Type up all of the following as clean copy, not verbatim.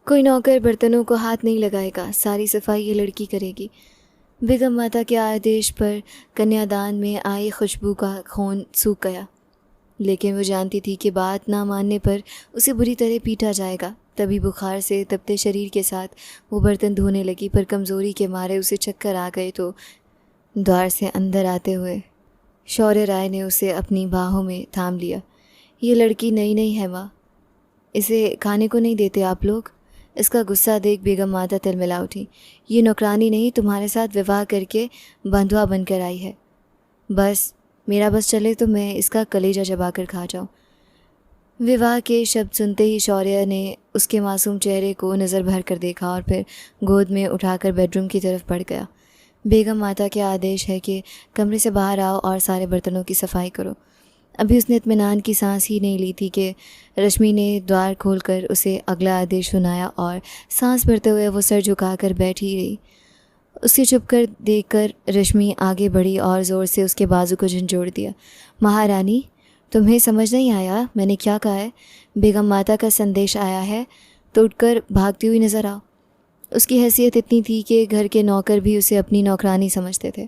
कोई नौकर बर्तनों को हाथ नहीं लगाएगा, सारी सफाई ये लड़की करेगी। बेगम माता के आदेश पर कन्यादान में आई खुशबू का खून सूख गया, लेकिन वो जानती थी कि बात ना मानने पर उसे बुरी तरह पीटा जाएगा। तभी बुखार से तपते शरीर के साथ वो बर्तन धोने लगी, पर कमज़ोरी के मारे उसे चक्कर आ गए तो द्वार से अंदर आते हुए शौर्य राय ने उसे अपनी बाहों में थाम लिया। ये लड़की नई नई है माँ, इसे खाने को नहीं देते आप लोग? इसका गुस्सा देख बेगम माता तिलमिला उठी। ये नौकरानी नहीं, तुम्हारे साथ विवाह करके बंधुआ बनकर आई है। बस मेरा बस चले तो मैं इसका कलेजा चबा कर खा जाऊँ। विवाह के शब्द सुनते ही शौर्य ने उसके मासूम चेहरे को नज़र भर कर देखा और फिर गोद में उठाकर बेडरूम की तरफ बढ़ गया। बेगम माता के आदेश है कि कमरे से बाहर आओ और सारे बर्तनों की सफाई करो। अभी उसने इत्मीनान की सांस ही नहीं ली थी कि रश्मि ने द्वार खोलकर उसे अगला आदेश सुनाया और सांस भरते हुए वो सर झुकाकर बैठी रही। उसे चुप कर देखकर रश्मि आगे बढ़ी और ज़ोर से उसके बाजू को झंझोड़ दिया। महारानी, तुम्हें समझ नहीं आया मैंने क्या कहा है? बेगम माता का संदेश आया है तो उठकर भागती हुई नज़र आओ। उसकी हैसियत इतनी थी कि घर के नौकर भी उसे अपनी नौकरानी समझते थे।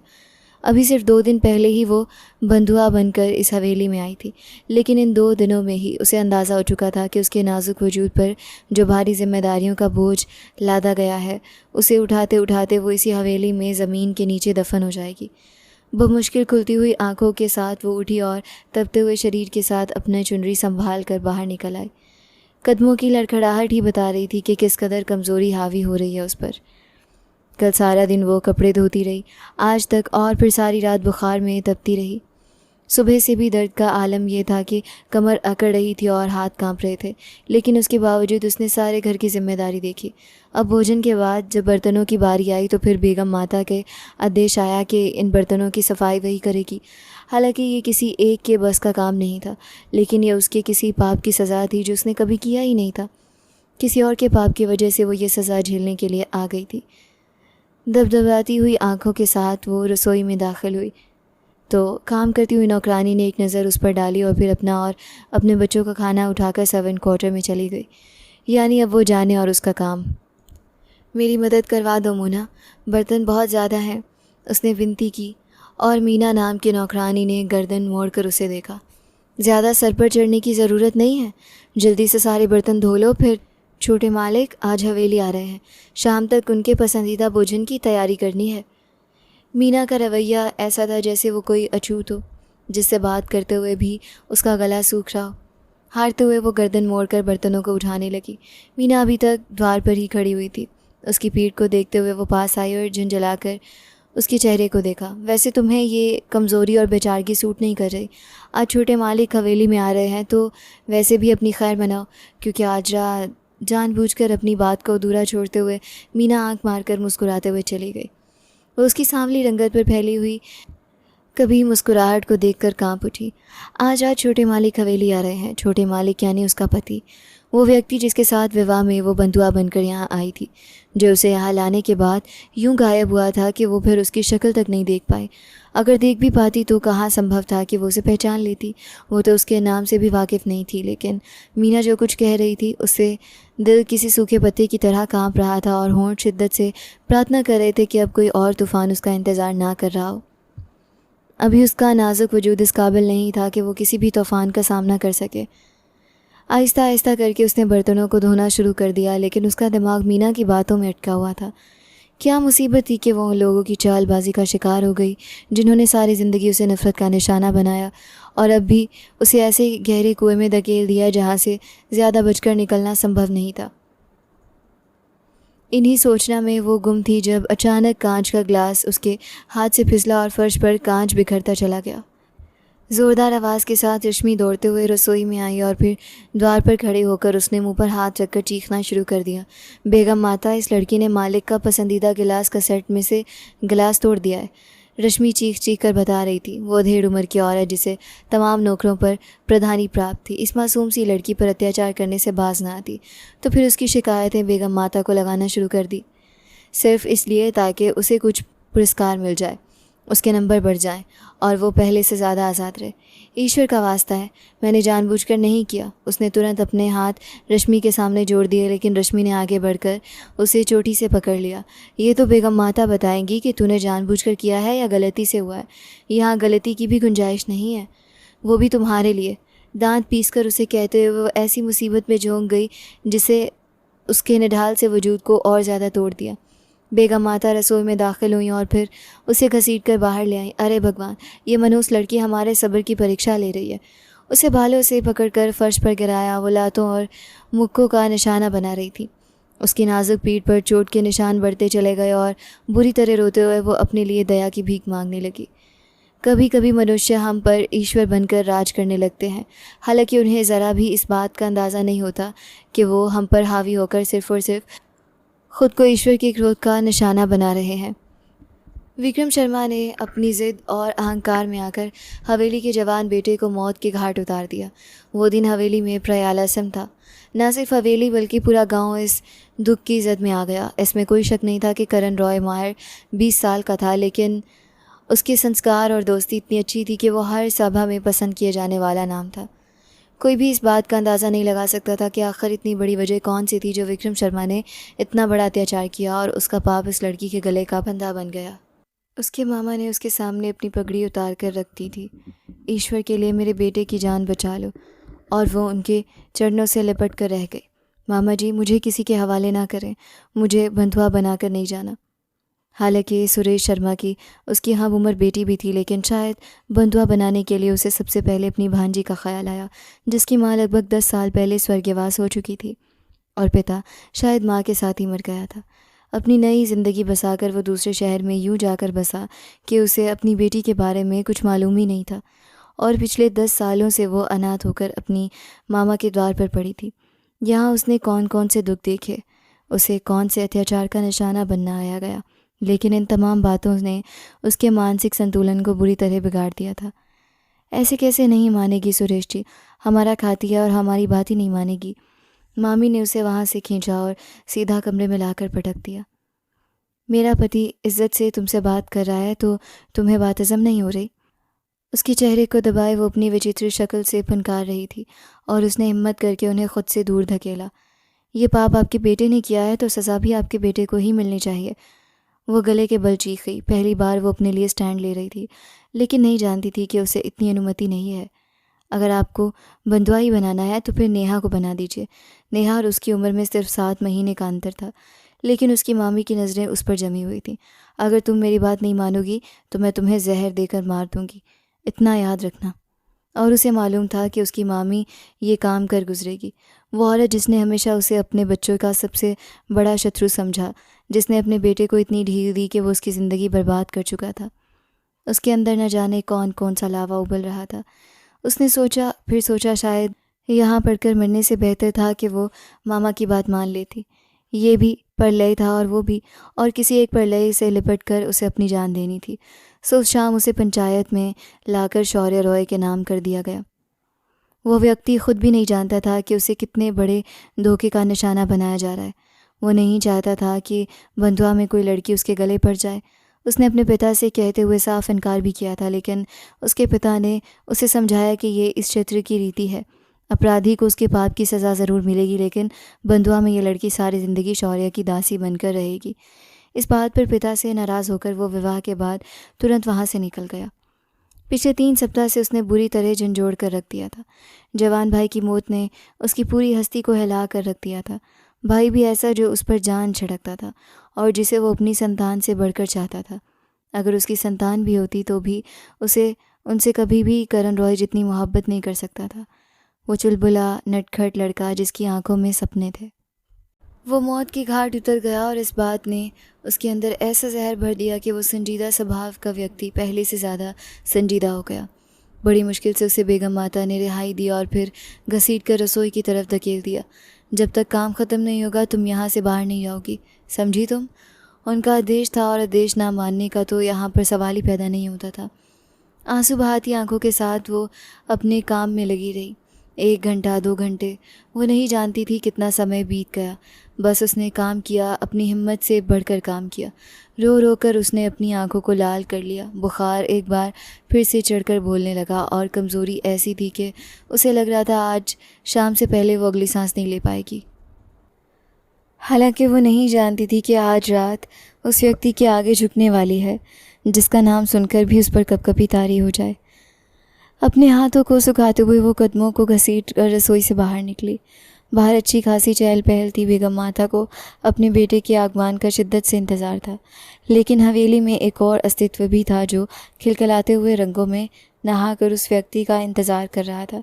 अभी सिर्फ 2 दिन पहले ही वो बंधुआ बनकर इस हवेली में आई थी, लेकिन इन 2 दिनों में ही उसे अंदाज़ा हो चुका था कि उसके नाजुक वजूद पर जो भारी जिम्मेदारियों का बोझ लादा गया है, उसे उठाते उठाते वो इसी हवेली में ज़मीन के नीचे दफन हो जाएगी। बमुश्किल खुलती हुई आंखों के साथ वो उठी और तपते हुए शरीर के साथ अपना चुनरी संभाल कर बाहर निकल आई। कदमों की लड़खड़ाहट ही बता रही थी कि किस कदर कमज़ोरी हावी हो रही है उस पर। कल सारा दिन वो कपड़े धोती रही आज तक, और फिर सारी रात बुखार में तपती रही। सुबह से भी दर्द का आलम यह था कि कमर अकड़ रही थी और हाथ कांप रहे थे, लेकिन उसके बावजूद उसने सारे घर की जिम्मेदारी देखी। अब भोजन के बाद जब बर्तनों की बारी आई तो फिर बेगम माता के आदेश आया कि इन बर्तनों की सफाई वही करेगी। हालांकि ये किसी एक के बस का काम नहीं था, लेकिन यह उसके किसी पाप की सज़ा थी जो उसने कभी किया ही नहीं था। किसी और के पाप की वजह से वो ये सज़ा झेलने के लिए आ गई थी। दबदबाती हुई आंखों के साथ वो रसोई में दाखिल हुई तो काम करती हुई नौकरानी ने एक नज़र उस पर डाली और फिर अपना और अपने बच्चों का खाना उठाकर सर्वेंट क्वार्टर में चली गई। यानी अब वो जाने और उसका काम। मेरी मदद करवा दो मोना, बर्तन बहुत ज़्यादा हैं, उसने विनती की और मीना नाम की नौकरानी ने गर्दन मोड़कर उसे देखा। ज़्यादा सर पर चढ़ने की ज़रूरत नहीं है, जल्दी से सारे बर्तन धो लो। फिर छोटे मालिक आज हवेली आ रहे हैं, शाम तक उनके पसंदीदा भोजन की तैयारी करनी है। मीना का रवैया ऐसा था जैसे वो कोई अछूत हो, जिससे बात करते हुए भी उसका गला सूख रहा हो। हारते हुए वो गर्दन मोड़कर बर्तनों को उठाने लगी। मीना अभी तक द्वार पर ही खड़ी हुई थी। उसकी पीठ को देखते हुए वो पास आई और झंझलाकर उसके चेहरे को देखा। वैसे तुम्हें ये कमज़ोरी और बेचारगी सूट नहीं कर रही। आज छोटे मालिक हवेली में आ रहे हैं तो वैसे भी अपनी खैर मनाओ, क्योंकि आज रात जानबूझकर अपनी बात को अधूरा छोड़ते हुए मीना आंख मारकर मुस्कुराते हुए चली गई। वो उसकी सांवली रंगत पर फैली हुई कभी मुस्कुराहट को देखकर कांप उठी। आज छोटे मालिक हवेली आ रहे हैं। छोटे मालिक यानी उसका पति, वो व्यक्ति जिसके साथ विवाह में वो बंधुआ बनकर यहाँ आई थी, जो उसे यहाँ लाने के बाद यूं गायब हुआ था कि वो फिर उसकी शक्ल तक नहीं देख पाई। अगर देख भी पाती तो कहाँ संभव था कि वो उसे पहचान लेती। वो तो उसके नाम से भी वाकिफ़ नहीं थी, लेकिन मीना जो कुछ कह रही थी उससे दिल किसी सूखे पत्ते की तरह कांप रहा था और होंठ शिद्दत से प्रार्थना कर रहे थे कि अब कोई और तूफ़ान उसका इंतज़ार ना कर रहा हो। अभी उसका नाजुक वजूद इस काबिल नहीं था कि वो किसी भी तूफ़ान का सामना कर सके। आहिस्ता आहिस्ता करके उसने बर्तनों को धोना शुरू कर दिया, लेकिन उसका दिमाग मीना की बातों में अटका हुआ था। क्या मुसीबत थी कि वो उन लोगों की चालबाजी का शिकार हो गई जिन्होंने सारी ज़िंदगी उसे नफ़रत का निशाना बनाया, और अब भी उसे ऐसे गहरे कुएं में धकेल दिया जहाँ से ज़्यादा बचकर निकलना संभव नहीं था। इन्हीं सोचना में वो गुम थी जब अचानक कांच का ग्लास उसके हाथ से फिसला और फर्श पर कांच बिखरता चला गया। ज़ोरदार आवाज़ के साथ रश्मि दौड़ते हुए रसोई में आई और फिर द्वार पर खड़े होकर उसने मुंह पर हाथ रखकर चीखना शुरू कर दिया। बेगम माता, इस लड़की ने मालिक का पसंदीदा गिलास का सेट में से गिलास तोड़ दिया है। रश्मि चीख चीख कर बता रही थी। वो अधेड़ उम्र की औरत जिसे तमाम नौकरों पर प्रधानी प्राप्त थी, इस मासूम सी लड़की पर अत्याचार करने से बाज ना आती तो फिर उसकी शिकायतें बेगम माता को लगाना शुरू कर दी, सिर्फ इसलिए ताकि उसे कुछ पुरस्कार मिल जाए। उसके नंबर बढ़ जाएं और वो पहले से ज़्यादा आज़ाद रहे। ईश्वर का वास्ता है, मैंने जानबूझकर नहीं किया। उसने तुरंत अपने हाथ रश्मि के सामने जोड़ दिए, लेकिन रश्मि ने आगे बढ़कर उसे चोटी से पकड़ लिया। ये तो बेगम माता बताएंगी कि तूने जानबूझकर किया है या गलती से हुआ है। यहाँ गलती की भी गुंजाइश नहीं है, वो भी तुम्हारे लिए। दांत पीसकर उसे कहते हुए वो ऐसी मुसीबत में झोंक गई जिसे उसके निढाल से वजूद को और ज़्यादा तोड़ दिया। बेगम माता रसोई में दाखिल हुई और फिर उसे घसीट कर बाहर ले आई। अरे भगवान, ये मनहूस लड़की हमारे सब्र की परीक्षा ले रही है। उसे बालों से पकड़कर फर्श पर गिराया। वो लातों और मुक्कों का निशाना बना रही थी। उसकी नाजुक पीठ पर चोट के निशान बढ़ते चले गए और बुरी तरह रोते हुए वो अपने लिए दया की भीख मांगने लगी। कभी कभी मनुष्य हम पर ईश्वर बनकर राज करने लगते हैं, हालांकि उन्हें ज़रा भी इस बात का अंदाज़ा नहीं होता कि वो हम पर हावी होकर सिर्फ़ और सिर्फ खुद को ईश्वर के क्रोध का निशाना बना रहे हैं। विक्रम शर्मा ने अपनी ज़िद और अहंकार में आकर हवेली के जवान बेटे को मौत के घाट उतार दिया। वो दिन हवेली में प्रयालासम था। न सिर्फ हवेली बल्कि पूरा गांव इस दुख की ज़द में आ गया। इसमें कोई शक नहीं था कि करण रॉय माहिर 20 साल का था, लेकिन उसके संस्कार और दोस्ती इतनी अच्छी थी कि वो हर सभा में पसंद किए जाने वाला नाम था। कोई भी इस बात का अंदाज़ा नहीं लगा सकता था कि आखिर इतनी बड़ी वजह कौन सी थी जो विक्रम शर्मा ने इतना बड़ा अत्याचार किया और उसका पाप इस लड़की के गले का फंदा बन गया। उसके मामा ने उसके सामने अपनी पगड़ी उतार कर रख दी थी। ईश्वर के लिए मेरे बेटे की जान बचा लो, और वो उनके चरणों से लिपट कर रह गई। मामा जी, मुझे किसी के हवाले ना करें, मुझे बंधुआ बनाकर नहीं जाना। हालांकि सुरेश शर्मा की उसकी हम उम्र बेटी भी थी, लेकिन शायद बंधुआ बनाने के लिए उसे सबसे पहले अपनी भांजी का ख्याल आया, जिसकी माँ लगभग 10 साल पहले स्वर्गवास हो चुकी थी और पिता शायद माँ के साथ ही मर गया था। अपनी नई ज़िंदगी बसाकर वो दूसरे शहर में यूं जाकर बसा कि उसे अपनी बेटी के बारे में कुछ मालूम ही नहीं था, और पिछले 10 सालों से वो अनाथ होकर अपनी मामा के द्वार पर पड़ी थी। यहाँ उसने कौन कौन से दुख देखे, उसे कौन से अत्याचार का निशाना बनना आया गया, लेकिन इन तमाम बातों ने उसके मानसिक संतुलन को बुरी तरह बिगाड़ दिया था। ऐसे कैसे नहीं मानेगी सुरेश जी, हमारा खाती है और हमारी बात ही नहीं मानेगी। मामी ने उसे वहाँ से खींचा और सीधा कमरे में लाकर पटक दिया। मेरा पति इज्जत से तुमसे बात कर रहा है तो तुम्हें बात हज़म नहीं हो रही? उसके चेहरे को दबाए वो अपनी विचित्र शक्ल से फनकार रही थी और उसने हिम्मत करके उन्हें खुद से दूर धकेला। ये पाप आपके बेटे ने किया है तो सज़ा भी आपके बेटे को ही मिलनी चाहिए। वो गले के बल चीख गई। पहली बार वो अपने लिए स्टैंड ले रही थी, लेकिन नहीं जानती थी कि उसे इतनी अनुमति नहीं है। अगर आपको बंधुआ ही बनाना है तो फिर नेहा को बना दीजिए। नेहा और उसकी उम्र में सिर्फ 7 महीने का अंतर था, लेकिन उसकी मामी की नज़रें उस पर जमी हुई थीं। अगर तुम मेरी बात नहीं मानोगी तो मैं तुम्हें जहर देकर मार दूंगी, इतना याद रखना। और उसे मालूम था कि उसकी मामी ये काम कर गुजरेगी। वो औरत जिसने हमेशा उसे अपने बच्चों का सबसे बड़ा शत्रु समझा, जिसने अपने बेटे को इतनी ढील दी कि वो उसकी ज़िंदगी बर्बाद कर चुका था। उसके अंदर न जाने कौन कौन सा लावा उबल रहा था। उसने सोचा, फिर सोचा, शायद यहाँ पढ़कर मरने से बेहतर था कि वो मामा की बात मान लेती। ये भी परलय था और वो भी, और किसी एक परलय से लिपट कर उसे अपनी जान देनी थी। सो उस शाम उसे पंचायत में लाकर शौर्य रॉय के नाम कर दिया गया। वो व्यक्ति खुद भी नहीं जानता था कि उसे कितने बड़े धोखे का निशाना बनाया जा रहा है। वो नहीं चाहता था कि बंधुआ में कोई लड़की उसके गले पड़ जाए। उसने अपने पिता से कहते हुए साफ इनकार भी किया था, लेकिन उसके पिता ने उसे समझाया कि ये इस क्षेत्र की रीति है। अपराधी को उसके पाप की सज़ा ज़रूर मिलेगी, लेकिन बंधुआ में ये लड़की सारी ज़िंदगी शौर्य की दासी बनकर रहेगी। इस बात पर पिता से नाराज़ होकर वो विवाह के बाद तुरंत वहाँ से निकल गया। पिछले 3 सप्ताह से उसने बुरी तरह झंझोड़ कर रख दिया था। जवान भाई की मौत ने उसकी पूरी हस्ती को हिला कर रख दिया था। भाई भी ऐसा जो उस पर जान छिड़कता था और जिसे वो अपनी संतान से बढ़कर चाहता था। अगर उसकी संतान भी होती तो भी उसे उनसे कभी भी करण रॉय जितनी मोहब्बत नहीं कर सकता था। वो चुलबुला नटखट लड़का जिसकी आंखों में सपने थे। वो मौत की घाट उतर गया और इस बात ने उसके अंदर ऐसा जहर भर दिया कि वो संजीदा स्वभाव का व्यक्ति पहले से ज़्यादा संजीदा हो गया। बड़ी मुश्किल से उसे बेगम माता ने रिहाई दी और फिर घसीट कर रसोई की तरफ धकेल दिया। जब तक काम ख़त्म नहीं होगा तुम यहाँ से बाहर नहीं जाओगी, समझी तुम? उनका आदेश था और आदेश ना मानने का तो यहाँ पर सवाल ही पैदा नहीं होता था। आंसू बहाती आंखों के साथ वो अपने काम में लगी रही। 1 घंटा 2 घंटे वो नहीं जानती थी कितना समय बीत गया। बस उसने काम किया, अपनी हिम्मत से बढ़कर काम किया। रो रो कर उसने अपनी आंखों को लाल कर लिया। बुखार एक बार फिर से चढ़कर बोलने लगा और कमज़ोरी ऐसी थी कि उसे लग रहा था आज शाम से पहले वो अगली सांस नहीं ले पाएगी। हालांकि वो नहीं जानती थी कि आज रात उस व्यक्ति के आगे झुकने वाली है जिसका नाम सुनकर भी उस पर कपकपी तारी हो जाए। अपने हाथों को सुखाते हुए वो कदमों को घसीट कर रसोई से बाहर निकली। बाहर अच्छी खासी चहल पहल थी। बेगम माता को अपने बेटे के आगमन का शिद्दत से इंतज़ार था, लेकिन हवेली में एक और अस्तित्व भी था जो खिलखिलाते हुए रंगों में नहाकर उस व्यक्ति का इंतज़ार कर रहा था।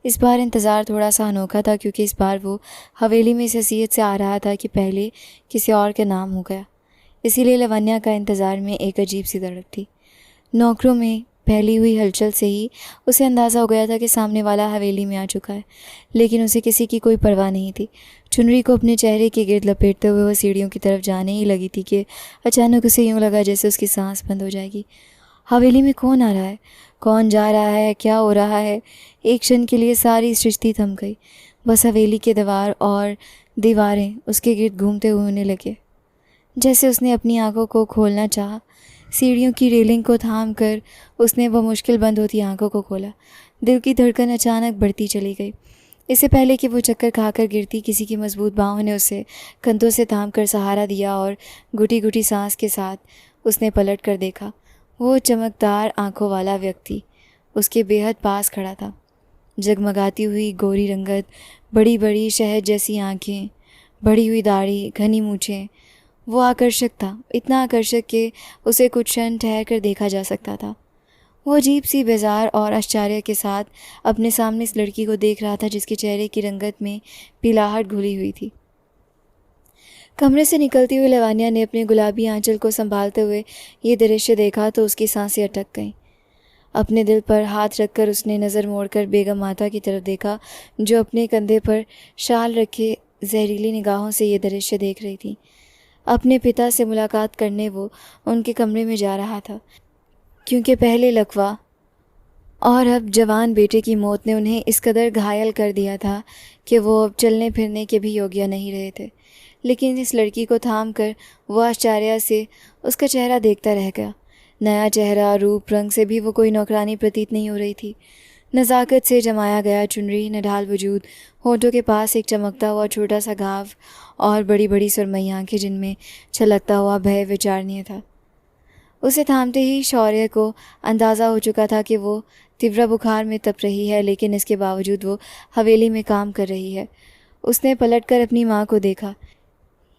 इस बार इंतज़ार थोड़ा सा अनोखा था, क्योंकि इस बार वो हवेली में इस हैसियत से आ रहा था कि पहले किसी और का नाम हो गया। इसीलिए लवन्या का इंतज़ार में एक अजीब सी धड़क थी। नौकरों में फैली हुई हलचल से ही उसे अंदाज़ा हो गया था कि सामने वाला हवेली में आ चुका है, लेकिन उसे किसी की कोई परवाह नहीं थी। चुनरी को अपने चेहरे के गिर्द लपेटते हुए वह सीढ़ियों की तरफ जाने ही लगी थी कि अचानक उसे यूँ लगा जैसे उसकी सांस बंद हो जाएगी। हवेली में कौन आ रहा है, कौन जा रहा है, क्या हो रहा है? एक क्षण के लिए सारी सृष्टि थम गई। बस हवेली के दीवार और दीवारें उसके गिर्द घूमते हुए होने लगे। जैसे उसने अपनी आंखों को खोलना चाहा, सीढ़ियों की रेलिंग को थाम कर उसने वह मुश्किल बंद होती आंखों को खोला। दिल की धड़कन अचानक बढ़ती चली गई। इससे पहले कि वो चक्कर खाकर गिरती, किसी की मजबूत बाहों ने उसे कंधों से थाम कर सहारा दिया और घुटी घुटी सांस के साथ उसने पलट कर देखा। वो चमकदार आंखों वाला व्यक्ति उसके बेहद पास खड़ा था। जगमगाती हुई गोरी रंगत, बड़ी बड़ी शहद जैसी आँखें, बढ़ी हुई दाढ़ी, घनी मूँछें। वो आकर्षक था, इतना आकर्षक कि उसे कुछ क्षण ठहर कर देखा जा सकता था। वो अजीब सी बेजार और आश्चर्य के साथ अपने सामने इस लड़की को देख रहा था जिसके चेहरे की रंगत में पीलाहट घुली हुई थी। कमरे से निकलती हुई लवन्या ने अपने गुलाबी आंचल को संभालते हुए ये दृश्य देखा तो उसकी सांसें अटक गईं। अपने दिल पर हाथ रखकर उसने नज़र मोड़कर बेगम माता की तरफ देखा, जो अपने कंधे पर शाल रखे जहरीली निगाहों से ये दृश्य देख रही थी। अपने पिता से मुलाकात करने वो उनके कमरे में जा रहा था, क्योंकि पहले लकवा और अब जवान बेटे की मौत ने उन्हें इस कदर घायल कर दिया था कि वो अब चलने फिरने के भी योग्य नहीं रहे थे। लेकिन इस लड़की को थाम कर वो आश्चर्य से उसका चेहरा देखता रह गया। नया चेहरा, रूप रंग से भी वो कोई नौकरानी प्रतीत नहीं हो रही थी। नज़ाकत से जमाया गया चुनरी, नढाल वजूद, होठों के पास एक चमकता हुआ छोटा सा घाव और बड़ी बड़ी सुरमई आँखें जिनमें छलकता हुआ भय विचारणीय था। उसे थामते ही शौर्य को अंदाज़ा हो चुका था कि वो तीव्र बुखार में तप रही है, लेकिन इसके बावजूद वो हवेली में काम कर रही है। उसने पलटकर अपनी माँ को देखा।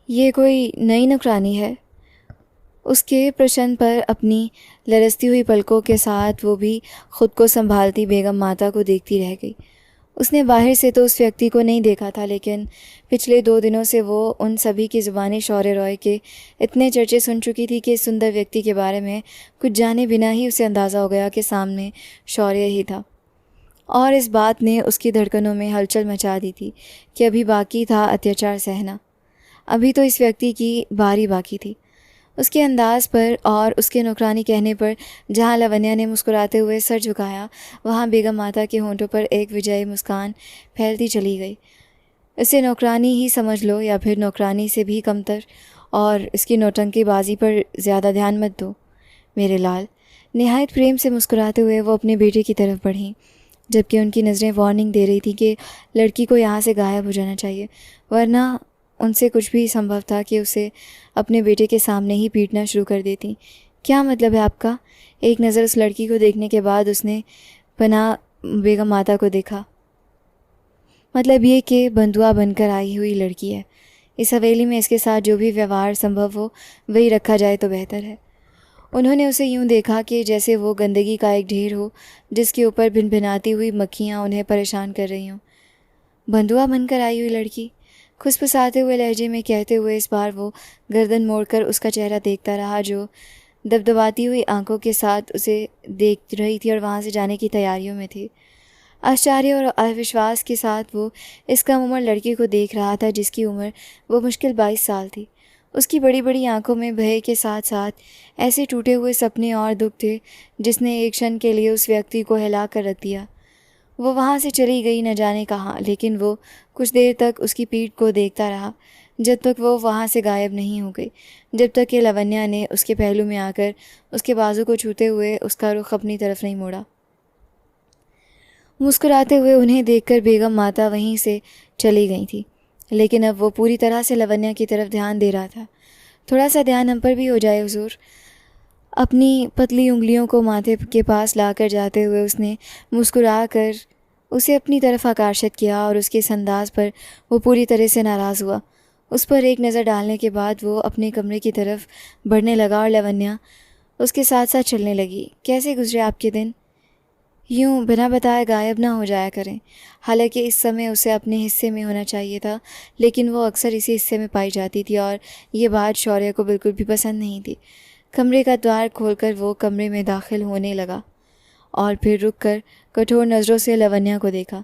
ये कोई नई नौकरानी है? उसके प्रश्न पर अपनी लरसती हुई पलकों के साथ वो भी खुद को संभालती बेगम माता को देखती रह गई। उसने बाहर से तो उस व्यक्ति को नहीं देखा था, लेकिन पिछले 2 दिनों से वो उन सभी की ज़ुबानी शौर्य रॉय के इतने चर्चे सुन चुकी थी कि इस सुंदर व्यक्ति के बारे में कुछ जाने बिना ही उसे अंदाज़ा हो गया कि सामने शौर्य ही था। और इस बात ने उसकी धड़कनों में हलचल मचा दी थी कि अभी बाकी था अत्याचार सहना। अभी तो इस व्यक्ति की बारी बाकी थी। उसके अंदाज़ पर और उसके नौकरानी कहने पर जहाँ लवन्या ने मुस्कुराते हुए सर झुकाया, वहाँ बेगम माता के होंठों पर एक विजयी मुस्कान फैलती चली गई। इसे नौकरानी ही समझ लो या फिर नौकरानी से भी कमतर, और इसकी नौटंकीबाजी पर ज़्यादा ध्यान मत दो मेरे लाल। निहायत प्रेम से मुस्कुराते हुए वो अपने बेटे की तरफ बढ़ी, जबकि उनकी नज़रें वार्निंग दे रही थी कि लड़की को यहाँ से गायब हो जाना चाहिए, वरना उनसे कुछ भी संभव था कि उसे अपने बेटे के सामने ही पीटना शुरू कर देती। क्या मतलब है आपका? एक नज़र उस लड़की को देखने के बाद उसने पनाह बेगम माता को देखा। मतलब ये कि बंधुआ बनकर आई हुई लड़की है। इस हवेली में इसके साथ जो भी व्यवहार संभव हो वही रखा जाए तो बेहतर है। उन्होंने उसे यूँ देखा कि जैसे वो गंदगी का एक ढेर हो जिसके ऊपर भिनभिनाती हुई मक्खियाँ उन्हें परेशान कर रही हों। बंधुआ बनकर आई हुई लड़की, खुसफुसाते हुए लहजे में कहते हुए इस बार वो गर्दन मोड़कर उसका चेहरा देखता रहा, जो दबदबाती हुई आंखों के साथ उसे देख रही थी और वहाँ से जाने की तैयारियों में थी। आश्चर्य और अविश्वास के साथ वो इस कम उम्र लड़की को देख रहा था जिसकी उम्र वो मुश्किल 22 साल थी। उसकी बड़ी बड़ी आंखों में भय के साथ साथ ऐसे टूटे हुए सपने और दुख थे जिसने एक क्षण के लिए उस व्यक्ति को हिला कर रख दिया। वो वहाँ से चली गई न जाने कहाँ, लेकिन वो कुछ देर तक उसकी पीठ को देखता रहा, जब तक वो वहाँ से गायब नहीं हो गई, जब तक कि लावण्या ने उसके पहलू में आकर उसके बाजू को छूते हुए उसका रुख अपनी तरफ नहीं मोड़ा। मुस्कुराते हुए उन्हें देखकर बेगम माता वहीं से चली गई थी, लेकिन अब वो पूरी तरह से लावण्या की तरफ ध्यान दे रहा था। थोड़ा सा ध्यान हम पर भी हो जाए हुजूर। अपनी पतली उंगलियों को माथे के पास लाकर जाते हुए उसने मुस्कुरा कर उसे अपनी तरफ आकर्षित किया और उसके इस अंदाज पर वो पूरी तरह से नाराज़ हुआ। उस पर एक नज़र डालने के बाद वो अपने कमरे की तरफ बढ़ने लगा और लावण्या उसके साथ साथ चलने लगी। कैसे गुजरे आपके दिन? यूँ बिना बताए गायब ना हो जाया करें। हालांकि इस समय उसे अपने हिस्से में होना चाहिए था, लेकिन वो अक्सर इसी हिस्से में पाई जाती थी और ये बात शौर्य को बिल्कुल भी पसंद नहीं थी। कमरे का द्वार खोलकर वो कमरे में दाखिल होने लगा और फिर रुककर कठोर नज़रों से लावण्या को देखा।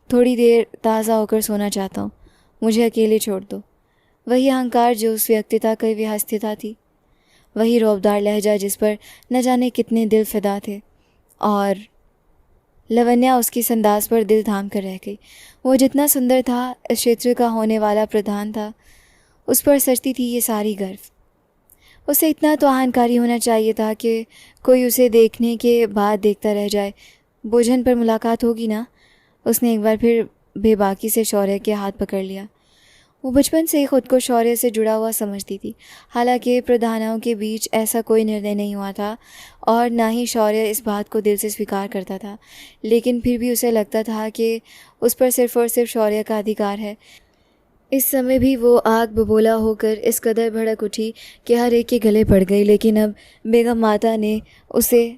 थोड़ी देर ताज़ा होकर सोना चाहता हूँ, मुझे अकेले छोड़ दो। वही अहंकार जो उस व्यक्तिता की व्यहस्थिता थी, वही रौबदार लहजा जिस पर न जाने कितने दिल फिदा थे, और लावण्या उसकी इस अंदाज पर दिल थाम कर रह गई। वो जितना सुंदर था, इस क्षेत्र का होने वाला प्रधान था, उस पर सचती थी ये सारी गर्व। उसे इतना तो अहंकारी होना चाहिए था कि कोई उसे देखने के बाद देखता रह जाए। बोझन पर मुलाकात होगी ना? उसने एक बार फिर बेबाकी से शौर्य के हाथ पकड़ लिया। वो बचपन से ही खुद को शौर्य से जुड़ा हुआ समझती थी। हालांकि प्रधानों के बीच ऐसा कोई निर्णय नहीं हुआ था और ना ही शौर्य इस बात को दिल से स्वीकार करता था, लेकिन फिर भी उसे लगता था कि उस पर सिर्फ़ और सिर्फ शौर्य का अधिकार है। इस समय भी वो आग बबूला होकर इस कदर भड़क उठी कि हर एक के गले पड़ गई। लेकिन अब बेगम माता ने उसे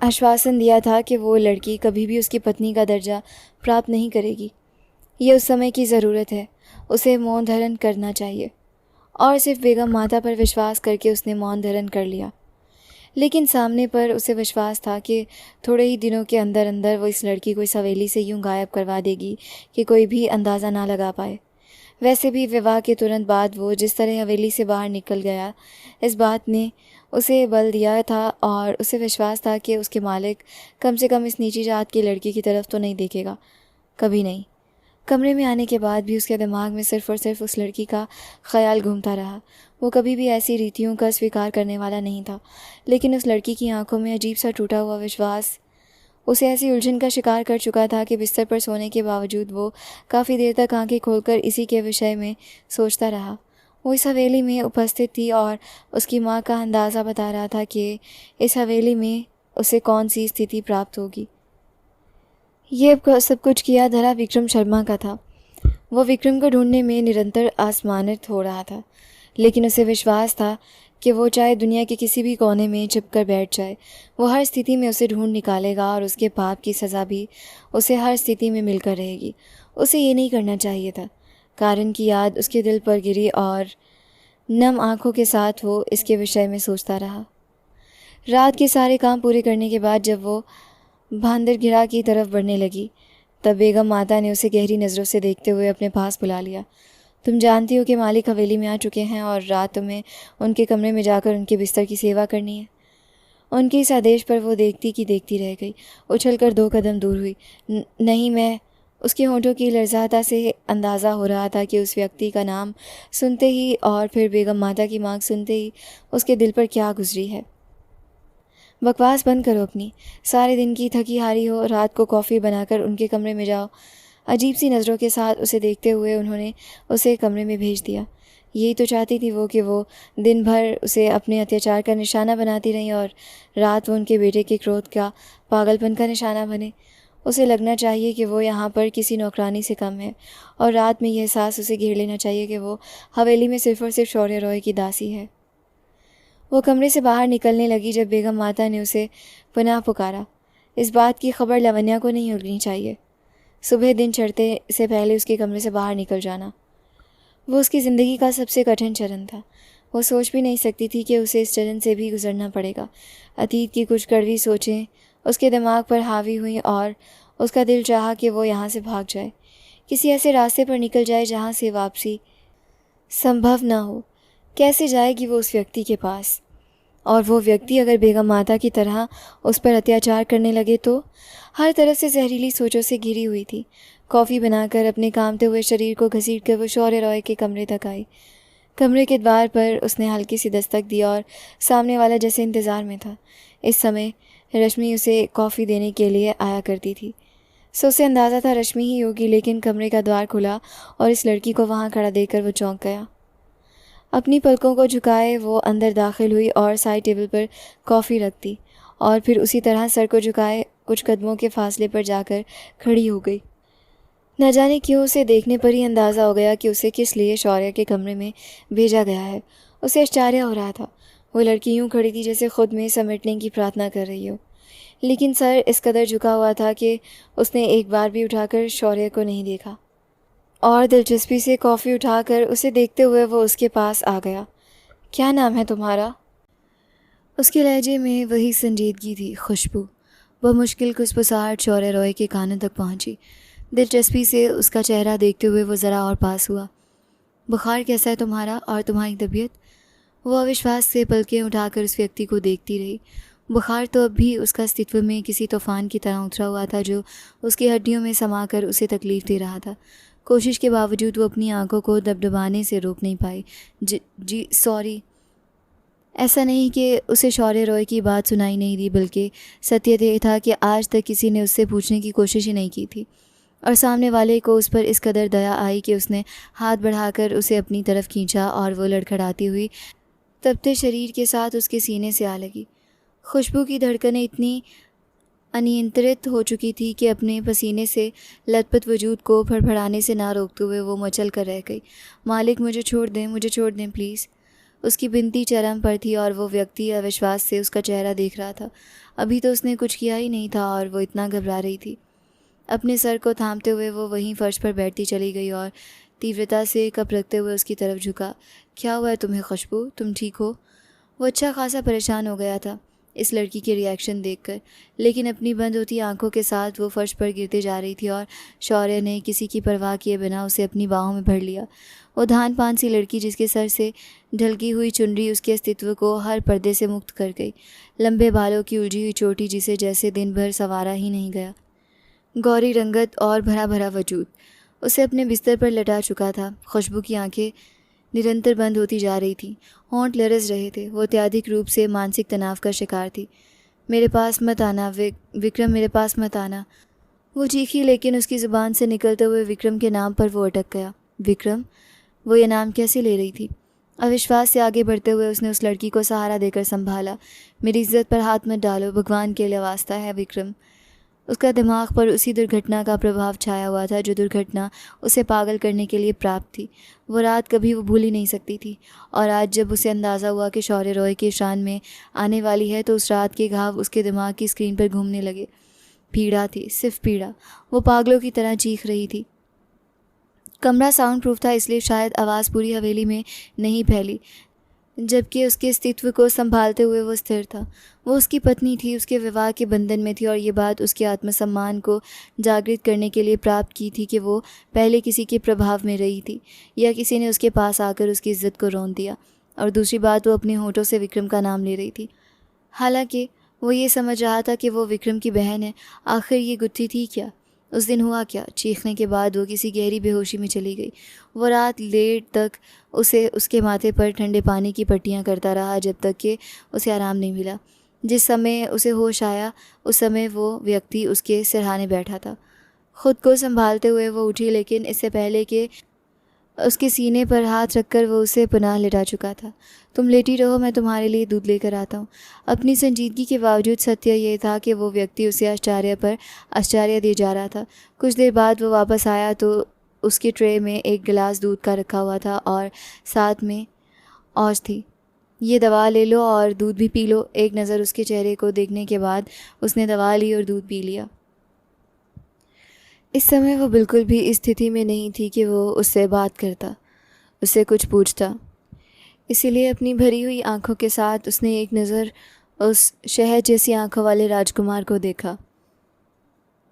आश्वासन दिया था कि वो लड़की कभी भी उसकी पत्नी का दर्जा प्राप्त नहीं करेगी। ये उस समय की ज़रूरत है, उसे मौन धारण करना चाहिए। और सिर्फ बेगम माता पर विश्वास करके उसने मौन धारण कर लिया। लेकिन सामने पर उसे विश्वास था कि थोड़े ही दिनों के अंदर अंदर वो इस लड़की को इस हवेली से यूं गायब करवा देगी कि कोई भी अंदाज़ा ना लगा पाए। वैसे भी विवाह के तुरंत बाद वो जिस तरह हवेली से बाहर निकल गया, इस बात ने उसे बल दिया था और उसे विश्वास था कि उसके मालिक कम से कम इस नीची जात की लड़की की तरफ तो नहीं देखेगा, कभी नहीं। कमरे में आने के बाद भी उसके दिमाग में सिर्फ़ और सिर्फ उस लड़की का ख्याल घूमता रहा। वो कभी भी ऐसी रीतियों का स्वीकार करने वाला नहीं था, लेकिन उस लड़की की आंखों में अजीब सा टूटा हुआ विश्वास उसे ऐसी उलझन का शिकार कर चुका था कि बिस्तर पर सोने के बावजूद वो काफ़ी देर तक आंखें खोलकर इसी के विषय में सोचता रहा। वो इस हवेली में उपस्थित थी और उसकी माँ का अंदाज़ा बता रहा था कि इस हवेली में उसे कौन सी स्थिति प्राप्त होगी। ये सब कुछ किया धरा विक्रम शर्मा का था। वो विक्रम को ढूंढने में निरंतर आसमानित हो रहा था, लेकिन उसे विश्वास था कि वो चाहे दुनिया के किसी भी कोने में छिप कर बैठ जाए, वो हर स्थिति में उसे ढूंढ निकालेगा और उसके पाप की सज़ा भी उसे हर स्थिति में मिलकर रहेगी। उसे ये नहीं करना चाहिए था। कारण की याद उसके दिल पर गिरी और नम आँखों के साथ वो इसके विषय में सोचता रहा। रात के सारे काम पूरे करने के बाद जब वो भांदरगिरा की तरफ बढ़ने लगी, तब बेगम माता ने उसे गहरी नज़रों से देखते हुए अपने पास बुला लिया। तुम जानती हो कि मालिक हवेली में आ चुके हैं और रात तुम्हें उनके कमरे में जाकर उनके बिस्तर की सेवा करनी है। उनके इस आदेश पर वो देखती की देखती रह गई, उछलकर 2 कदम दूर हुई। नहीं, मैं उसके होंठों की लर्ज़ाहता से अंदाज़ा हो रहा था कि उस व्यक्ति का नाम सुनते ही और फिर बेगम माता की मांग सुनते ही उसके दिल पर क्या गुजरी है। बकवास बंद करो अपनी। सारे दिन की थकी हारी हो, रात को कॉफ़ी बनाकर उनके कमरे में जाओ। अजीब सी नज़रों के साथ उसे देखते हुए उन्होंने उसे कमरे में भेज दिया। यही तो चाहती थी वो कि वो दिन भर उसे अपने अत्याचार का निशाना बनाती रही और रात वो उनके बेटे के क्रोध का, पागलपन का निशाना बने। उसे लगना चाहिए कि वो यहाँ पर किसी नौकरानी से कम है और रात में यह एहसास उसे घेर लेना चाहिए कि वो हवेली में सिर्फ़ और सिर्फ शौर्य रॉय की दासी है। वो कमरे से बाहर निकलने लगी जब बेगम माता ने उसे पुनः पुकारा। इस बात की खबर लावण्या को नहीं उड़नी चाहिए। सुबह दिन चढ़ते से पहले उसके कमरे से बाहर निकल जाना वो उसकी ज़िंदगी का सबसे कठिन चरण था। वो सोच भी नहीं सकती थी कि उसे इस चरण से भी गुजरना पड़ेगा। अतीत की कुछ कड़वी सोचें उसके दिमाग पर हावी हुई और उसका दिल चाहा कि वो यहाँ से भाग जाए, किसी ऐसे रास्ते पर निकल जाए जहाँ से वापसी संभव ना हो। कैसे जाएगी वो उस व्यक्ति के पास? और वो व्यक्ति अगर बेगम माता की तरह उस पर अत्याचार करने लगे तो? हर तरफ से जहरीली सोचों से घिरी हुई थी। कॉफ़ी बनाकर अपने कांपते हुए शरीर को घसीट कर वो शौर्य रॉय के कमरे तक आई। कमरे के द्वार पर उसने हल्की सी दस्तक दी और सामने वाला जैसे इंतज़ार में था। इस समय रश्मि उसे कॉफ़ी देने के लिए आया करती थी। सो उसे अंदाज़ा था रश्मि ही होगी, लेकिन कमरे का द्वार खुला और इस लड़की को वहाँ खड़ा देखकर वो चौंक गया। अपनी पलकों को झुकाए वो अंदर दाखिल हुई और साइड टेबल पर कॉफ़ी रख दी और फिर उसी तरह सर को झुकाए कुछ कदमों के फासले पर जाकर खड़ी हो गई। न जाने क्यों उसे देखने पर ही अंदाज़ा हो गया कि उसे किस लिए शौर्य के कमरे में भेजा गया है। उसे आश्चर्य हो रहा था। वो लड़की यूँ खड़ी थी जैसे खुद में समेटने की प्रार्थना कर रही हो, लेकिन सर इस कदर झुका हुआ था कि उसने एक बार भी उठाकर शौर्य को नहीं देखा और दिलचस्पी से कॉफ़ी उठाकर उसे देखते हुए वो उसके पास आ गया। क्या नाम है तुम्हारा? उसके लहजे में वही संजीदगी थी, खुशबू। वह मुश्किल खुशबुसाहट शौर्य रॉय के कानों तक पहुंची। दिलचस्पी से उसका चेहरा देखते हुए वो ज़रा और पास हुआ। बुखार कैसा है तुम्हारा और तुम्हारी तबीयत? वो अविश्वास से पलकें उठाकर उस व्यक्ति को देखती रही। बुखार तो अब भी उसका अस्तित्व में किसी तूफ़ान की तरह उतरा हुआ था जो उसकी हड्डियों में समाकर उसे तकलीफ़ दे रहा था। कोशिश के बावजूद वो अपनी आंखों को दबदबाने से रोक नहीं पाई। जी सॉरी। ऐसा नहीं कि उसे शौर्य रॉय की बात सुनाई नहीं दी, बल्कि सत्य ये था कि आज तक किसी ने उससे पूछने की कोशिश ही नहीं की थी और सामने वाले को उस पर इस कदर दया आई कि उसने हाथ बढ़ाकर उसे अपनी तरफ खींचा और वो लड़खड़ाती हुई तपते शरीर के साथ उसके सीने से आ लगी। खुशबू की धड़कनें इतनी अनियंत्रित हो चुकी थी कि अपने पसीने से लथपथ वजूद को फड़फड़ाने से ना रोकते हुए वो मचल कर रह गई। मालिक मुझे छोड़ दें प्लीज़। उसकी बिनती चरम पर थी और वो व्यक्ति अविश्वास से उसका चेहरा देख रहा था। अभी तो उसने कुछ किया ही नहीं था और वो इतना घबरा रही थी। अपने सर को थामते हुए वो वहीं फर्श पर बैठती चली गई और तीव्रता से कप रखते हुए उसकी तरफ झुका। क्या हुआ है तुम्हें खुशबू, तुम ठीक हो? वो अच्छा खासा परेशान हो गया था इस लड़की के रिएक्शन देखकर, लेकिन अपनी बंद होती आंखों के साथ वो फर्श पर गिरते जा रही थी और शौर्य ने किसी की परवाह किए बिना उसे अपनी बाहों में भर लिया। वो धान पान सी लड़की जिसके सर से ढलकी हुई चुनरी उसके अस्तित्व को हर पर्दे से मुक्त कर गई। लंबे बालों की उलझी हुई चोटी जिसे जैसे दिन भर संवारा ही नहीं गया। गौरी रंगत और भरा भरा वजूद उसे अपने बिस्तर पर लटा चुका था। खुशबू की आंखें निरंतर बंद होती जा रही थी, होंठ लरस रहे थे। वो अत्यधिक रूप से मानसिक तनाव का शिकार थी। मेरे पास मत आना विक्रम, मेरे पास मत आना। वो चीखी, लेकिन उसकी ज़ुबान से निकलते हुए विक्रम के नाम पर वो अटक गया। विक्रम? वो ये नाम कैसे ले रही थी? अविश्वास से आगे बढ़ते हुए उसने उस लड़की को सहारा देकर संभाला। मेरी इज्जत पर हाथ मत डालो, भगवान के लिए वास्ता है विक्रम। उसका दिमाग पर उसी दुर्घटना का प्रभाव छाया हुआ था जो दुर्घटना उसे पागल करने के लिए प्राप्त थी। वो रात कभी वो भूल ही नहीं सकती थी और आज जब उसे अंदाज़ा हुआ कि शौर्य रॉय की शान में आने वाली है तो उस रात के घाव उसके दिमाग की स्क्रीन पर घूमने लगे। पीड़ा थी, सिर्फ पीड़ा। वो पागलों की तरह चीख रही थी। कमरा साउंड प्रूफ था, इसलिए शायद आवाज़ पूरी हवेली में नहीं फैली, जबकि उसके अस्तित्व को संभालते हुए वो स्थिर था। वो उसकी पत्नी थी, उसके विवाह के बंधन में थी और ये बात उसके आत्मसम्मान को जागृत करने के लिए प्राप्त की थी कि वो पहले किसी के प्रभाव में रही थी या किसी ने उसके पास आकर उसकी इज्जत को रौंद दिया। और दूसरी बात, वो अपने होठों से विक्रम का नाम ले रही थी, हालांकि वो ये समझ रहा था कि वो विक्रम की बहन है। आखिर ये गुत्थी थी क्या? उस दिन हुआ क्या? चीखने के बाद वो किसी गहरी बेहोशी में चली गई। वो रात लेट तक उसे उसके माथे पर ठंडे पानी की पट्टियाँ करता रहा जब तक कि उसे आराम नहीं मिला। जिस समय उसे होश आया उस समय वो व्यक्ति उसके सिरहाने बैठा था। खुद को संभालते हुए वो उठी, लेकिन इससे पहले कि उसके सीने पर हाथ रखकर वो उसे पुनः लिटा चुका था। तुम लेटी रहो, मैं तुम्हारे लिए दूध लेकर आता हूँ। अपनी संजीदगी के बावजूद सत्य ये था कि वो व्यक्ति उसे आश्चर्य पर आश्चर्य दिए जा रहा था। कुछ देर बाद वो वापस आया तो उसके ट्रे में एक गिलास दूध का रखा हुआ था और साथ में औष थी। ये दवा ले लो और दूध भी पी लो। एक नज़र उसके चेहरे को देखने के बाद उसने दवा ली और दूध पी लिया। इस समय वो बिल्कुल भी इस स्थिति में नहीं थी कि वो उससे बात करता, उससे कुछ पूछता। इसीलिए अपनी भरी हुई आंखों के साथ उसने एक नज़र उस शहद जैसी आंखों वाले राजकुमार को देखा।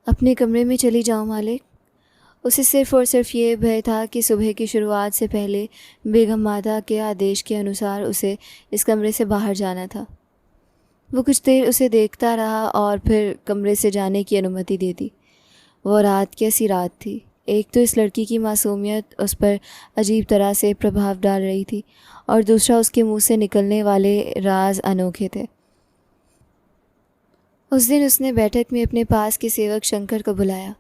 अपने कमरे में चली जाओ मालिक। उसे सिर्फ़ और सिर्फ ये भय था कि सुबह की शुरुआत से पहले बेगम माता के आदेश के अनुसार उसे इस कमरे से बाहर जाना था। वो कुछ देर उसे देखता रहा और फिर कमरे से जाने की अनुमति दे दी। वो रात कैसी रात थी। एक तो इस लड़की की मासूमियत उस पर अजीब तरह से प्रभाव डाल रही थी और दूसरा उसके मुंह से निकलने वाले राज अनोखे थे। उस दिन उसने बैठक में अपने पास के सेवक शंकर को बुलाया।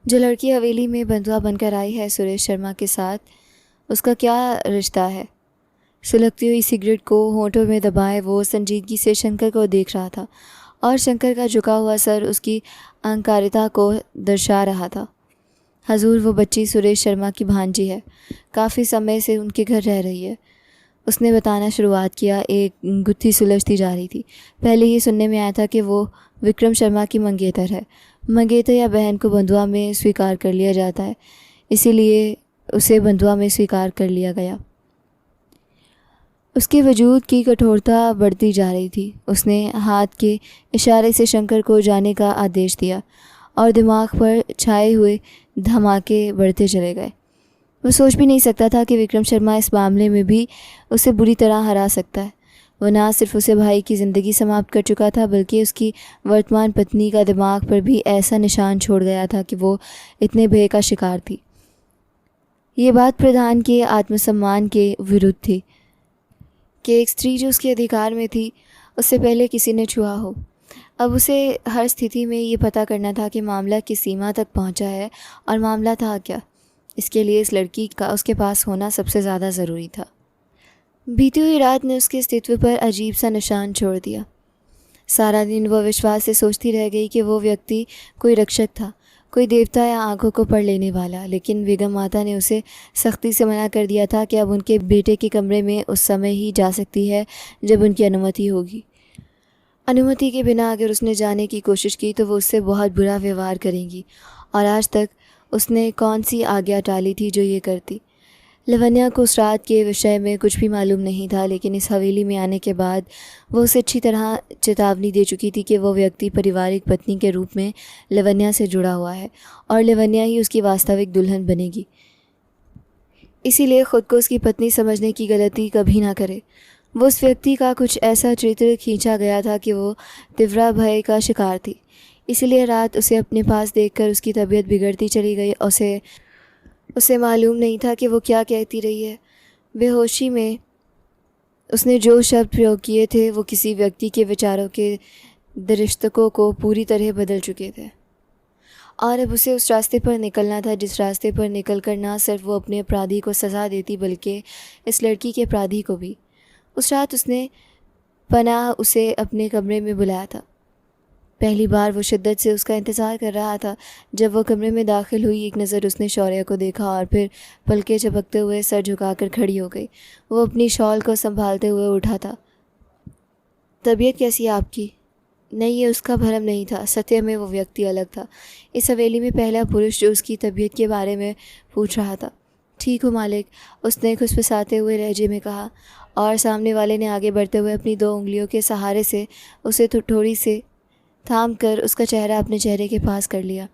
जो लड़की हवेली में बंधुआ बनकर आई है सुरेश शर्मा के साथ, उसका क्या रिश्ता है? सुलगती हुई सिगरेट को होंठों में दबाए वो संजीदगी से शंकर को देख रहा था और शंकर का झुका हुआ सर उसकी अहंकारिता को दर्शा रहा था। हजूर, वो बच्ची सुरेश शर्मा की भांजी है, काफ़ी समय से उनके घर रह रही है। उसने बताना शुरुआत किया। एक गुत्थी सुलझती जा रही थी। पहले ये सुनने में आया था कि वो विक्रम शर्मा की मंगेतर है। मंगेतर या बहन को बंधुआ में स्वीकार कर लिया जाता है, इसीलिए उसे बंधुआ में स्वीकार कर लिया गया। उसके वजूद की कठोरता बढ़ती जा रही थी। उसने हाथ के इशारे से शंकर को जाने का आदेश दिया और दिमाग पर छाए हुए धमाके बढ़ते चले गए। वो सोच भी नहीं सकता था कि विक्रम शर्मा इस मामले में भी उसे बुरी तरह हरा सकता है। वो ना सिर्फ उसे भाई की ज़िंदगी समाप्त कर चुका था, बल्कि उसकी वर्तमान पत्नी का दिमाग पर भी ऐसा निशान छोड़ गया था कि वो इतने भय का शिकार थी। ये बात प्रधान के आत्मसम्मान के विरुद्ध थी कि एक स्त्री जो उसके अधिकार में थी, उससे पहले किसी ने छुआ हो। अब उसे हर स्थिति में ये पता करना था कि मामला किस सीमा तक पहुंचा है और मामला था क्या। इसके लिए इस लड़की का उसके पास होना सबसे ज़्यादा ज़रूरी था। बीती हुई रात ने उसके अस्तित्व पर अजीब सा निशान छोड़ दिया। सारा दिन वह विश्वास से सोचती रह गई कि वो व्यक्ति कोई रक्षक था, कोई देवता या आंखों को पढ़ लेने वाला। लेकिन बेगम माता ने उसे सख्ती से मना कर दिया था कि अब उनके बेटे के कमरे में उस समय ही जा सकती है जब उनकी अनुमति होगी। अनुमति के बिना अगर उसने जाने की कोशिश की तो वो उससे बहुत बुरा व्यवहार करेंगी। और आज तक उसने कौन सी आज्ञा टाली थी जो ये करती। लवन्या को उस रात के विषय में कुछ भी मालूम नहीं था, लेकिन इस हवेली में आने के बाद वो उसे अच्छी तरह चेतावनी दे चुकी थी कि वो व्यक्ति पारिवारिक पत्नी के रूप में लवन्या से जुड़ा हुआ है और लवन्या ही उसकी वास्तविक दुल्हन बनेगी। इसीलिए ख़ुद को उसकी पत्नी समझने की गलती कभी ना करे। वो उस व्यक्ति का कुछ ऐसा चित्र खींचा गया था कि वो तीव्र भय का शिकार थी। इसलिए रात उसे अपने पास देखकर उसकी तबीयत बिगड़ती चली गई। उसे मालूम नहीं था कि वो क्या कहती रही है। बेहोशी में उसने जो शब्द प्रयोग किए थे वो किसी व्यक्ति के विचारों के दृष्टिकों को पूरी तरह बदल चुके थे और अब उसे उस रास्ते पर निकलना था जिस रास्ते पर निकल कर ना सिर्फ वो अपने अपराधी को सज़ा देती बल्कि इस लड़की के अपराधी को भी। उस रात उसने पनाह उसे अपने कमरे में बुलाया था। पहली बार वो शिद्दत से उसका इंतज़ार कर रहा था। जब वो कमरे में दाखिल हुई, एक नज़र उसने शौर्य को देखा और फिर पलके झपकते हुए सर झुकाकर खड़ी हो गई। वो अपनी शॉल को संभालते हुए उठा था। तबीयत कैसी है आपकी? नहीं, ये उसका भरम नहीं था। सत्य में वो व्यक्ति अलग था। इस हवेली में पहला पुरुष जो उसकी तबीयत के बारे में पूछ रहा था। ठीक हो मालिक, उसने खुसफुसाते हुए लहजे में कहा और सामने वाले ने आगे बढ़ते हुए अपनी 2 उंगलियों के सहारे से उसे थोड़ी से थाम कर उसका चेहरा अपने चेहरे के पास कर लिया।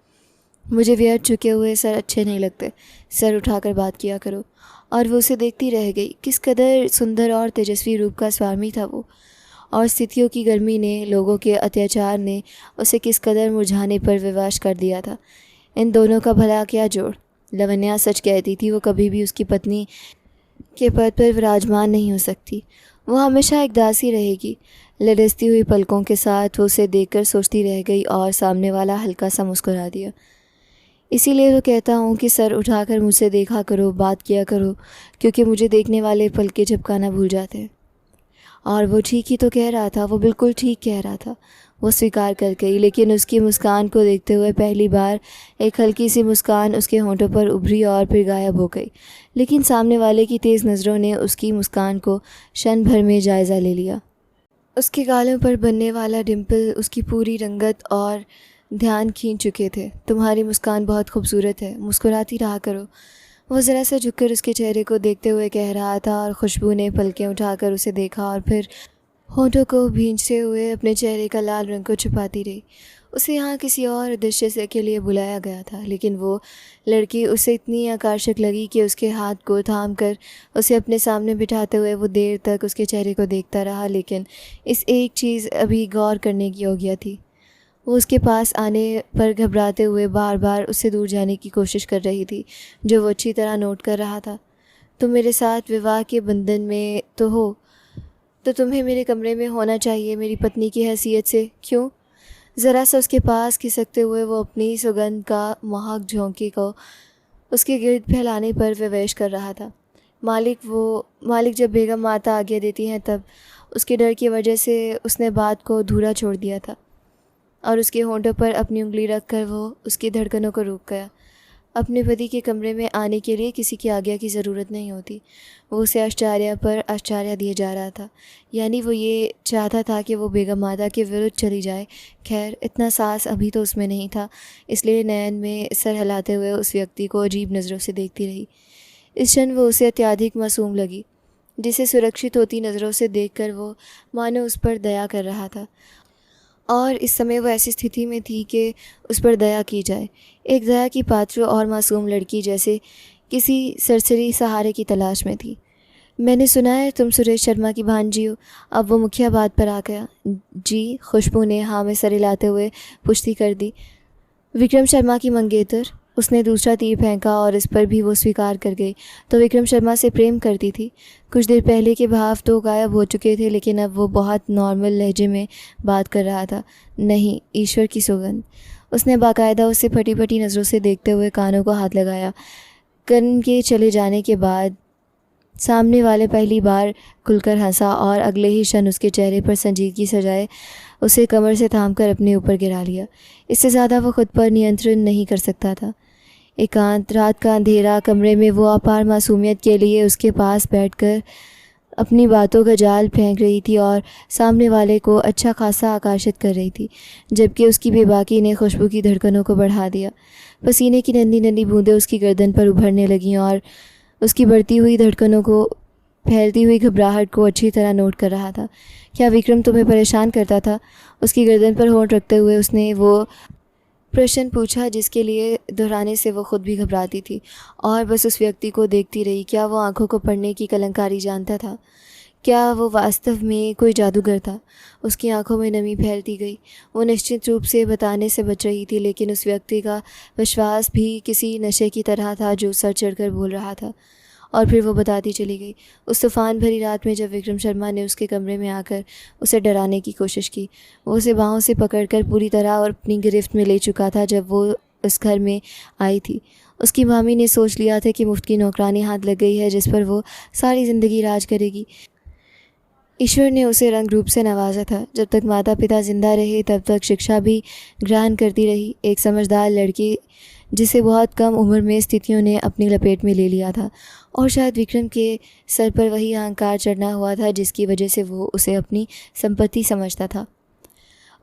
मुझे व्यर्थ झुके हुए सर अच्छे नहीं लगते, सर उठाकर बात किया करो। और वो उसे देखती रह गई। किस कदर सुंदर और तेजस्वी रूप का स्वामी था वो, और स्थितियों की गर्मी ने, लोगों के अत्याचार ने उसे किस कदर मुरझाने पर विवश कर दिया था। इन दोनों का भला क्या जोड़। लवन्या सच कहती थी, वो कभी भी उसकी पत्नी के पद पर विराजमान नहीं हो सकती। वो हमेशा एक दासी रहेगी। लरसती हुई पलकों के साथ वो उसे देखकर सोचती रह गई और सामने वाला हल्का सा मुस्कुरा दिया। इसीलिए तो कहता हूँ कि सर उठाकर मुझसे देखा करो, बात किया करो, क्योंकि मुझे देखने वाले पलके झपकाना भूल जाते हैं। और वो ठीक ही तो कह रहा था, वो बिल्कुल ठीक कह रहा था। वो स्वीकार कर गई, लेकिन उसकी मुस्कान को देखते हुए पहली बार एक हल्की सी मुस्कान उसके होंठों पर उभरी और फिर गायब हो गई। लेकिन सामने वाले की तेज़ नज़रों ने उसकी मुस्कान को क्षण भर में जायज़ा ले लिया। उसके गालों पर बनने वाला डिम्पल उसकी पूरी रंगत और ध्यान खींच चुके थे। तुम्हारी मुस्कान बहुत खूबसूरत है, मुस्कुराती रहा करो। वो ज़रा सा झुककर उसके चेहरे को देखते हुए कह रहा था और खुशबू ने पलकें उठाकर उसे देखा और फिर होंठों को भींचते हुए अपने चेहरे का लाल रंग को छुपाती रही। उसे यहाँ किसी और उद्देश्य से के लिए बुलाया गया था, लेकिन वो लड़की उसे इतनी आकर्षक लगी कि उसके हाथ को थाम कर उसे अपने सामने बिठाते हुए वो देर तक उसके चेहरे को देखता रहा। लेकिन इस एक चीज़ अभी गौर करने की योग्य थी। वो उसके पास आने पर घबराते हुए बार बार उससे दूर जाने की कोशिश कर रही थी, जो वो अच्छी तरह नोट कर रहा था। तुम मेरे साथ विवाह के बंधन में तो हो, तो तुम्हें मेरे कमरे में होना चाहिए मेरी पत्नी की हैसियत से। क्यों? ज़रा सा उसके पास खिसकते हुए वो अपनी सुगंध का महक झोंके को उसके गिर्द फैलाने पर विवेश कर रहा था। मालिक जब बेगम माता आज्ञा देती हैं, तब उसके डर की वजह से उसने बात को अधूरा छोड़ दिया था और उसके होंठों पर अपनी उंगली रखकर वो उसकी धड़कनों को रोक गया। अपने पति के कमरे में आने के लिए किसी की आज्ञा की ज़रूरत नहीं होती। वो उसे आश्चर्य पर आश्चर्य दिए जा रहा था। यानी वो ये चाहता था कि वो बेगम माता के विरुद्ध चली जाए। खैर, इतना साहस अभी तो उसमें नहीं था, इसलिए नयन में सर हिलाते हुए उस व्यक्ति को अजीब नज़रों से देखती रही। इस क्षण वो उसे अत्यधिक मासूम लगी, जिसे सुरक्षित होती नज़रों से देखकर वो मानो उस पर दया कर रहा था। और इस समय वो ऐसी स्थिति में थी कि उस पर दया की जाए, एक दया की पात्र और मासूम लड़की जैसे किसी सरसरी सहारे की तलाश में थी। मैंने सुना है तुम सुरेश शर्मा की भांजी हो। अब वो मुखिया बात पर आ गया। जी, खुशबू ने हाँ में सर हिलाते हुए पुष्टि कर दी। विक्रम शर्मा की मंगेतर। उसने दूसरा तीर फेंका और इस पर भी वो स्वीकार कर गई। तो विक्रम शर्मा से प्रेम करती थी। कुछ देर पहले के भाव तो गायब हो चुके थे, लेकिन अब वो बहुत नॉर्मल लहजे में बात कर रहा था। नहीं, ईश्वर की सौगंध। उसने बाकायदा उसे फटी फटी नज़रों से देखते हुए कानों को हाथ लगाया। करण के चले जाने के बाद सामने वाले पहली बार खुलकर हंसा और अगले ही क्षण उसके चेहरे पर संजीदगी सजाए उसे कमर से थामकर अपने ऊपर गिरा लिया। इससे ज़्यादा वो खुद पर नियंत्रण नहीं कर सकता था। एकांत रात का अंधेरा कमरे में वो अपार मासूमियत के लिए उसके पास बैठकर अपनी बातों का जाल फेंक रही थी और सामने वाले को अच्छा खासा आकर्षित कर रही थी, जबकि उसकी बेबाकी ने खुशबू की धड़कनों को बढ़ा दिया। पसीने की नन्ही नन्ही बूंदें उसकी गर्दन पर उभरने लगीं और उसकी बढ़ती हुई धड़कनों को, फैलती हुई घबराहट को अच्छी तरह नोट कर रहा था। क्या विक्रम तुम्हें परेशान करता था? उसकी गर्दन पर होंठ रखते हुए उसने वो प्रश्न पूछा जिसके लिए दोहराने से वो खुद भी घबराती थी और बस उस व्यक्ति को देखती रही। क्या वो आंखों को पढ़ने की कलंकारी जानता था? क्या वो वास्तव में कोई जादूगर था? उसकी आंखों में नमी फैलती गई। वो निश्चित रूप से बताने से बच रही थी, लेकिन उस व्यक्ति का विश्वास भी किसी नशे की तरह था जो सर चढ़कर बोल रहा था। और फिर वो बताती चली गई। उस तूफ़ान भरी रात में जब विक्रम शर्मा ने उसके कमरे में आकर उसे डराने की कोशिश की, वो उसे बाहों से पकड़कर पूरी तरह और अपनी गिरफ्त में ले चुका था। जब वो उस घर में आई थी, उसकी मामी ने सोच लिया था कि मुफ्त की नौकरानी हाथ लग गई है, जिस पर वो सारी ज़िंदगी राज करेगी। ईश्वर ने उसे रंग रूप से नवाजा था। जब तक माता पिता जिंदा रहे तब तक शिक्षा भी ग्रहण करती रही। एक समझदार लड़की जिसे बहुत कम उम्र में स्थितियों ने अपनी लपेट में ले लिया था, और शायद विक्रम के सर पर वही अहंकार चढ़ना हुआ था जिसकी वजह से वो उसे अपनी संपत्ति समझता था।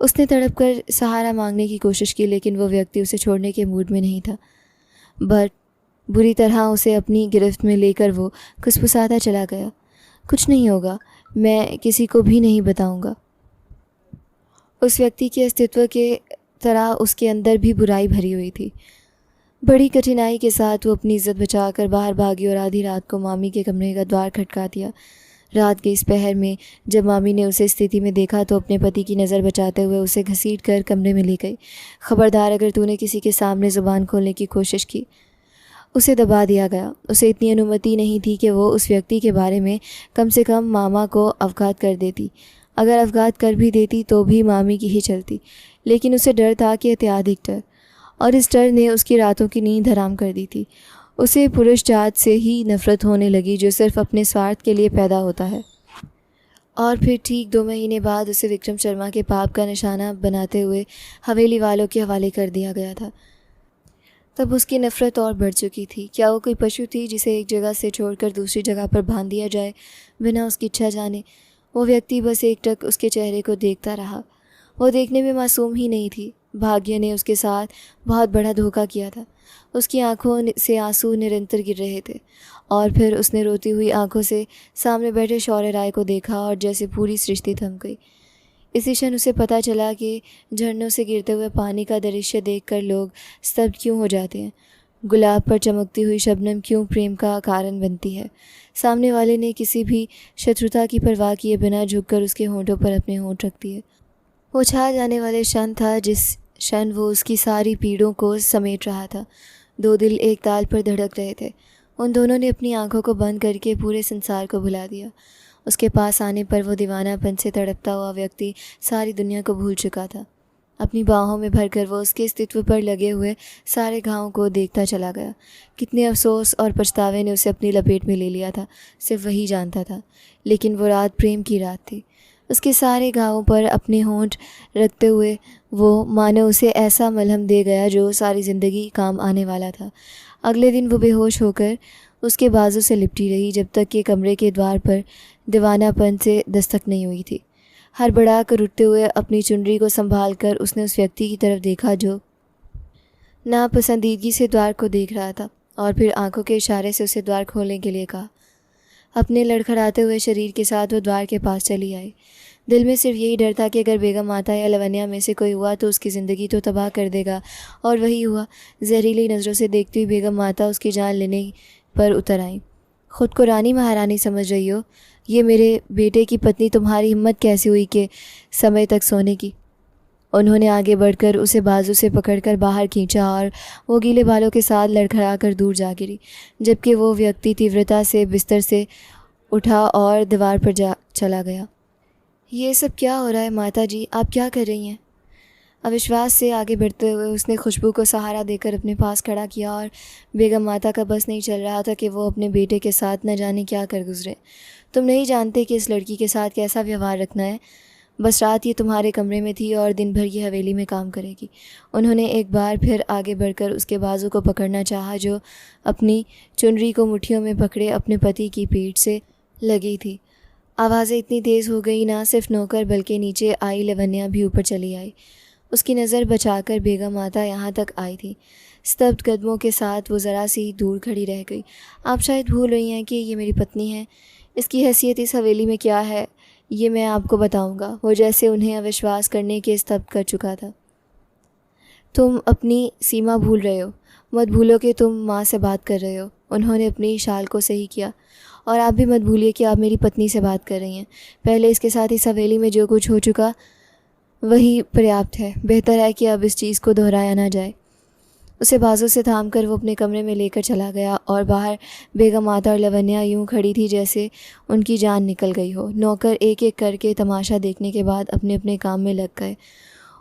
उसने तड़प कर सहारा मांगने की कोशिश की, लेकिन वो व्यक्ति उसे छोड़ने के मूड में नहीं था। बट बुरी तरह उसे अपनी गिरफ्त में लेकर वो खुसफुसाता चला गया। कुछ नहीं होगा, मैं किसी को भी नहीं बताऊंगा। उस व्यक्ति के अस्तित्व के तरह उसके अंदर भी बुराई भरी हुई थी। बड़ी कठिनाई के साथ वो अपनी इज्जत बचाकर बाहर भागी और आधी रात को मामी के कमरे का द्वार खटका दिया। रात के इस पहर में जब मामी ने उसे स्थिति में देखा तो अपने पति की नज़र बचाते हुए उसे घसीट कर कमरे में ले गई। खबरदार, अगर तूने किसी के सामने ज़ुबान खोलने की कोशिश की। उसे दबा दिया गया। उसे इतनी अनुमति नहीं थी कि वो उस व्यक्ति के बारे में कम से कम मामा को अवगत कर देती। अगर अवगत कर भी देती तो भी मामी की ही चलती, लेकिन उसे डर था कि अत्यधिक डर, और इस डर ने उसकी रातों की नींद हराम कर दी थी। उसे पुरुष जात से ही नफ़रत होने लगी जो सिर्फ अपने स्वार्थ के लिए पैदा होता है। और फिर ठीक 2 महीने बाद उसे विक्रम शर्मा के पाप का निशाना बनाते हुए हवेली वालों के हवाले कर दिया गया था। तब उसकी नफ़रत और बढ़ चुकी थी। क्या वो कोई पशु थी जिसे एक जगह से छोड़कर दूसरी जगह पर बांध दिया जाए बिना उसकी इच्छा जाने? वो व्यक्ति बस एकटक उसके चेहरे को देखता रहा। वो देखने में मासूम ही नहीं थी। भाग्य ने उसके साथ बहुत बड़ा धोखा किया था। उसकी आंखों से आंसू निरंतर गिर रहे थे, और फिर उसने रोती हुई आंखों से सामने बैठे शौर्य राय को देखा और जैसे पूरी सृष्टि थम गई। इसी क्षण उसे पता चला कि झरनों से गिरते हुए पानी का दृश्य देखकर लोग स्तब्ध क्यों हो जाते हैं। गुलाब पर चमकती हुई शबनम क्यों प्रेम का कारण बनती है। सामने वाले ने किसी भी शत्रुता की परवाह किए बिना झुककर उसके होंठों पर अपने होंठ रख दिए। वो छा जाने वाले क्षण था जिस क्षण वो उसकी सारी पीड़ों को समेट रहा था। दो दिल एक ताल पर धड़क रहे थे। उन दोनों ने अपनी आंखों को बंद करके पूरे संसार को भुला दिया। उसके पास आने पर वो दीवानापन से तड़पता हुआ व्यक्ति सारी दुनिया को भूल चुका था। अपनी बाहों में भरकर वो उसके अस्तित्व पर लगे हुए सारे घावों को देखता चला गया। कितने अफसोस और पछतावे ने उसे अपनी लपेट में ले लिया था, सिर्फ वही जानता था। लेकिन वो रात प्रेम की रात थी। उसके सारे घावों पर अपने होंठ रखते हुए वो मानो उसे ऐसा मलहम दे गया जो सारी ज़िंदगी काम आने वाला था। अगले दिन वो बेहोश होकर उसके बाजू से लिपटी रही जब तक कि कमरे के द्वार पर दीवानापन से दस्तक नहीं हुई थी। हड़बड़ा कर उठते हुए अपनी चुनरी को संभाल कर उसने उस व्यक्ति की तरफ देखा जो नापसंदीदगी से द्वार को देख रहा था, और फिर आंखों के इशारे से उसे द्वार खोलने के लिए कहा। अपने लड़खड़ाते हुए शरीर के साथ वो द्वार के पास चली आई। दिल में सिर्फ यही डर था कि अगर बेगम माता या लवन्या में से कोई हुआ तो उसकी ज़िंदगी तो तबाह कर देगा, और वही हुआ। जहरीली नज़रों से देखती हुई बेगम माता उसकी जान लेने पर उतर आई। ख़ुद को रानी महारानी समझ रही हो? ये मेरे बेटे की पत्नी, तुम्हारी हिम्मत कैसी हुई कि समय तक सोने की? उन्होंने आगे बढ़कर उसे बाजू से पकड़कर बाहर खींचा और वो गीले बालों के साथ लड़खड़ा कर दूर जा गिरी, जबकि वो व्यक्ति तीव्रता से बिस्तर से उठा और दीवार पर जा चला गया। ये सब क्या हो रहा है माता जी? आप क्या कर रही हैं? अविश्वास से आगे बढ़ते हुए उसने खुशबू को सहारा देकर अपने पास खड़ा किया, और बेगम माता का बस नहीं चल रहा था कि वो अपने बेटे के साथ न जाने क्या कर गुजरे। तुम नहीं जानते कि इस लड़की के साथ कैसा व्यवहार रखना है। बस रात ये तुम्हारे कमरे में थी और दिन भर ये हवेली में काम करेगी। उन्होंने एक बार फिर आगे बढ़कर उसके बाजू को पकड़ना चाहा जो अपनी चुनरी को मुट्ठियों में पकड़े अपने पति की पीठ से लगी थी। आवाज़ें इतनी तेज़ हो गई, ना सिर्फ नौकर बल्कि नीचे आई लवन्या भी ऊपर चली आई। उसकी नज़र बचाकर बेगम माता यहाँ तक आई थी। स्तब्ध कदमों के साथ वो ज़रा सी दूर खड़ी रह गई। आप शायद भूल रही हैं कि ये मेरी पत्नी है। इसकी हैसियत इस हवेली में क्या है ये मैं आपको बताऊंगा। वो जैसे उन्हें अविश्वास करने के स्तब्ध कर चुका था। तुम अपनी सीमा भूल रहे हो। मत भूलो कि तुम माँ से बात कर रहे हो। उन्होंने अपनी शाल को सही किया। और आप भी मत भूलिए कि आप मेरी पत्नी से बात कर रही हैं। पहले इसके साथ इस हवेली में जो कुछ हो चुका वही पर्याप्त है। बेहतर है कि अब इस चीज़ को दोहराया ना जाए। उसे बाजू से थामकर वो अपने कमरे में लेकर चला गया, और बाहर बेगम माता और लवन्या यूं खड़ी थी जैसे उनकी जान निकल गई हो। नौकर एक एक करके तमाशा देखने के बाद अपने अपने काम में लग गए।